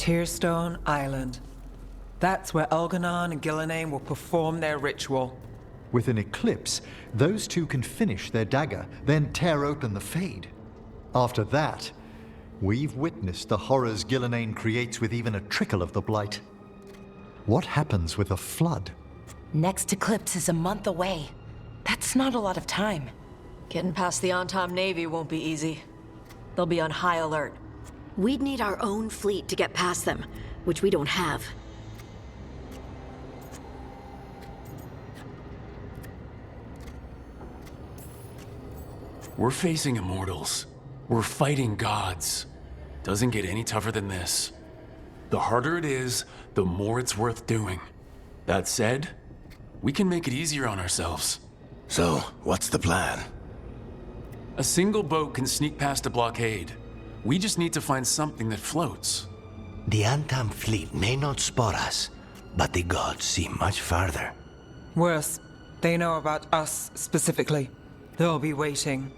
Tearstone Island. That's where Elganon and Gillenay will perform their ritual.
With an eclipse, those two can finish their dagger, then tear open the Fade. After that, we've witnessed the horrors Gillenay creates with even a trickle of the Blight. What happens with a flood?
Next eclipse is a month away. That's not a lot of time.
Getting past the Antom Navy won't be easy. They'll be on high alert.
We'd need our own fleet to get past them, which we don't have.
We're facing immortals. We're fighting gods. Doesn't get any tougher than this. The harder it is, the more it's worth doing. That said, we can make it easier on ourselves.
So, what's the plan?
A single boat can sneak past a blockade. We just need to find something that floats.
The Antam fleet may not spot us, but the gods see much farther.
Worse, they know about us specifically. They'll be waiting.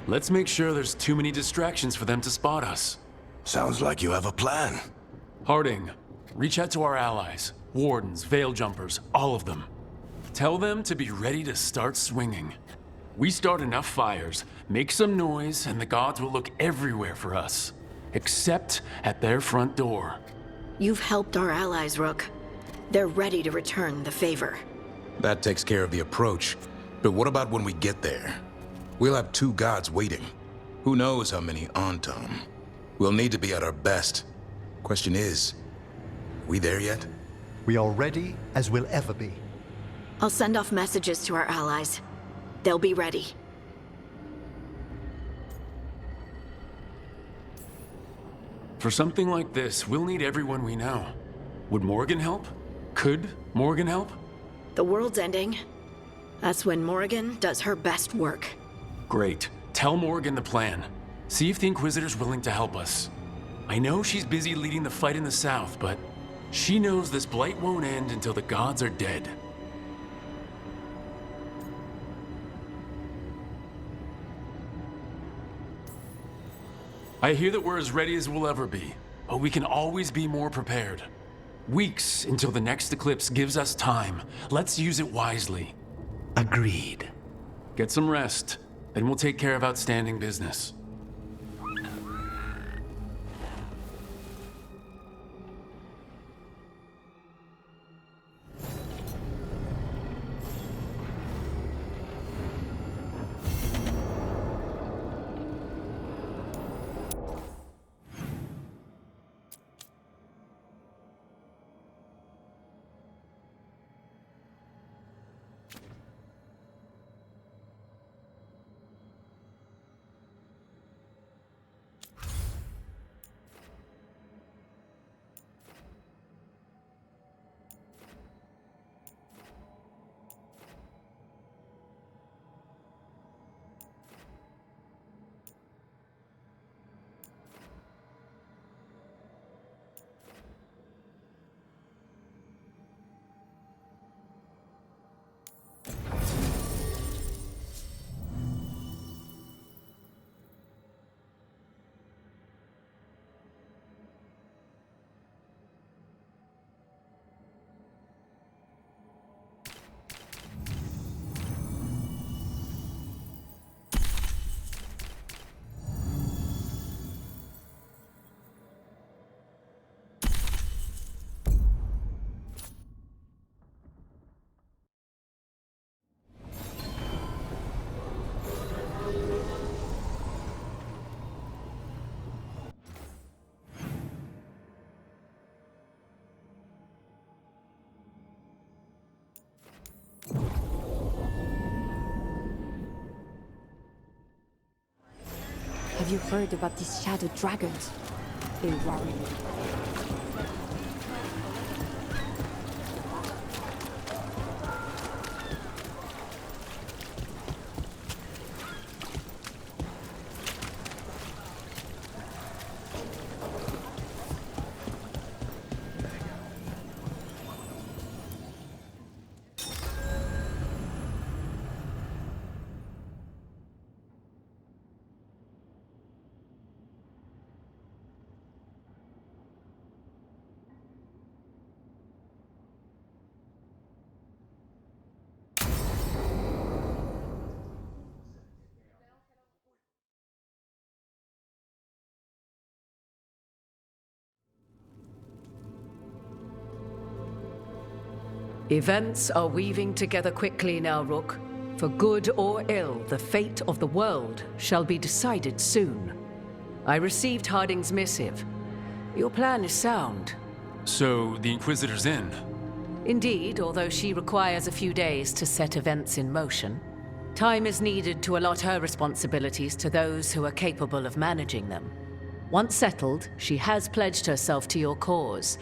Let's make sure there's too many distractions for them to spot us.
Sounds like you have a plan.
Harding, reach out to our allies. Wardens, Veil Jumpers, all of them. Tell them to be ready to start swinging. We start enough fires, make some noise, and the gods will look everywhere for us. Except at their front door.
You've helped our allies, Rook. They're ready to return the favor.
That takes care of the approach. But what about when we get there? We'll have 2 gods waiting. Who knows how many Antam? We'll need to be at our best. Question is, we there yet?
We are ready as we'll ever be.
I'll send off messages to our allies. They'll be ready.
For something like this, we'll need everyone we know. Would Morgan help? Could Morgan help?
The world's ending. That's when Morgan does her best work.
Great. Tell Morgan the plan. See if the Inquisitor's willing to help us. I know she's busy leading the fight in the south, but she knows this blight won't end until the gods are dead. I hear that we're as ready as we'll ever be, but we can always be more prepared. Weeks until the next eclipse gives us time. Let's use it wisely.
Agreed.
Get some rest, then we'll take care of outstanding business.
Have you heard about these shadow dragons? They worry me.
Events are weaving together quickly now, Rook. For good or ill, the fate of the world shall be decided soon. I received Harding's missive. Your plan is sound.
So, the Inquisitor's in?
Indeed, although she requires a few days to set events in motion. Time is needed to allot her responsibilities to those who are capable of managing them. Once settled, she has pledged herself to your cause.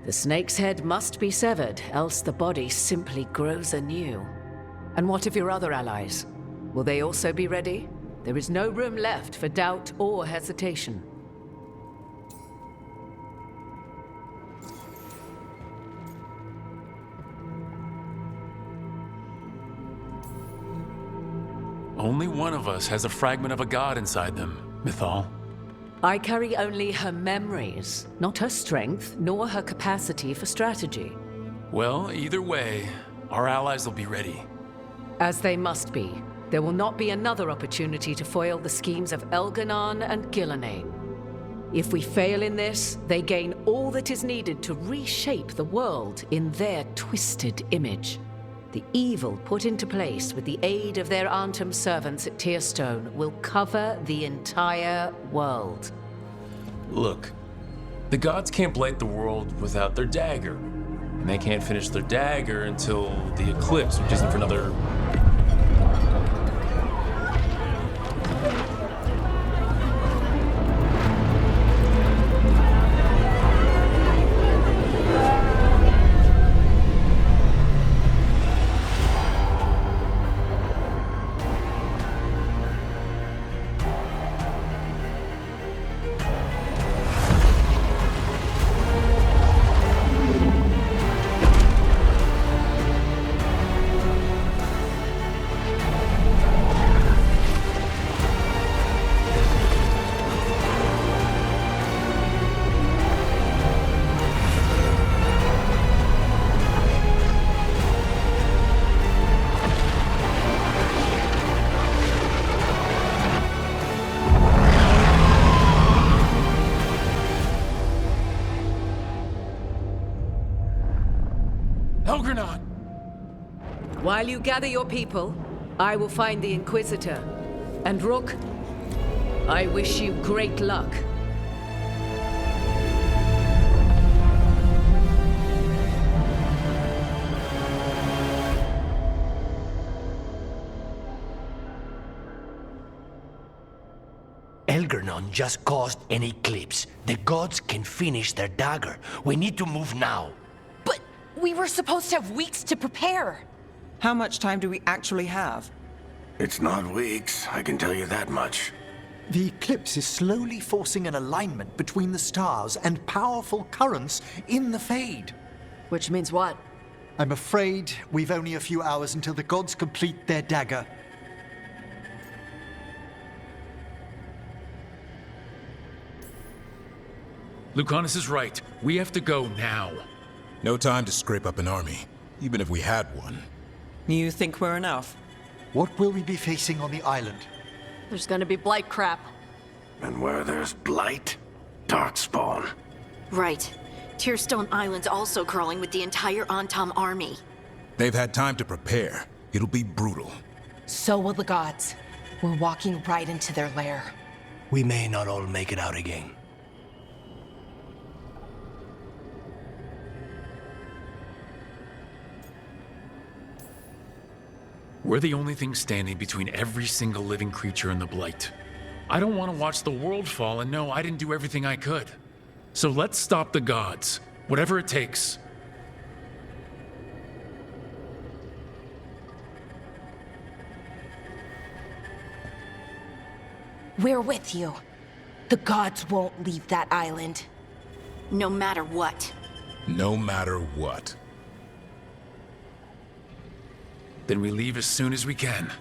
The snake's head must be severed, else the body simply grows anew. And what of your other allies? Will they also be ready? There is no room left for doubt or hesitation.
Only one of us has a fragment of a god inside them, Mythal.
I carry only her memories, not her strength, nor her capacity for strategy.
Well, either way, our allies will be ready.
As they must be. There will not be another opportunity to foil the schemes of Elganon and Gillenane. If we fail in this, they gain all that is needed to reshape the world in their twisted image. The evil put into place with the aid of their Arnhem servants at Tearstone will cover the entire world.
Look, the gods can't blight the world without their dagger. And they can't finish their dagger until the eclipse, which isn't for another...
While you gather your people, I will find the Inquisitor. And Rook, I wish you great luck.
Elgernon just caused an eclipse. The gods can finish their dagger. We need to move now.
But we were supposed to have weeks to prepare.
How much time do we actually have?
It's not weeks, I can tell you that much.
The eclipse is slowly forcing an alignment between the stars and powerful currents in the Fade.
Which means what?
I'm afraid we've only a few hours until the gods complete their dagger.
Lucanus is right. We have to go now.
No time to scrape up an army, even if we had one.
You think we're enough?
What will we be facing on the island?
There's gonna be blight crap.
And where there's blight, darkspawn.
Right. Tearstone Island's also crawling with the entire Antom army.
They've had time to prepare. It'll be brutal.
So will the gods. We're walking right into their lair.
We may not all make it out again.
We're the only thing standing between every single living creature and the Blight. I don't want to watch the world fall and know I didn't do everything I could. So let's stop the gods, whatever it takes.
We're with you. The gods won't leave that island.
No matter what.
No matter what.
Then we leave as soon as we can.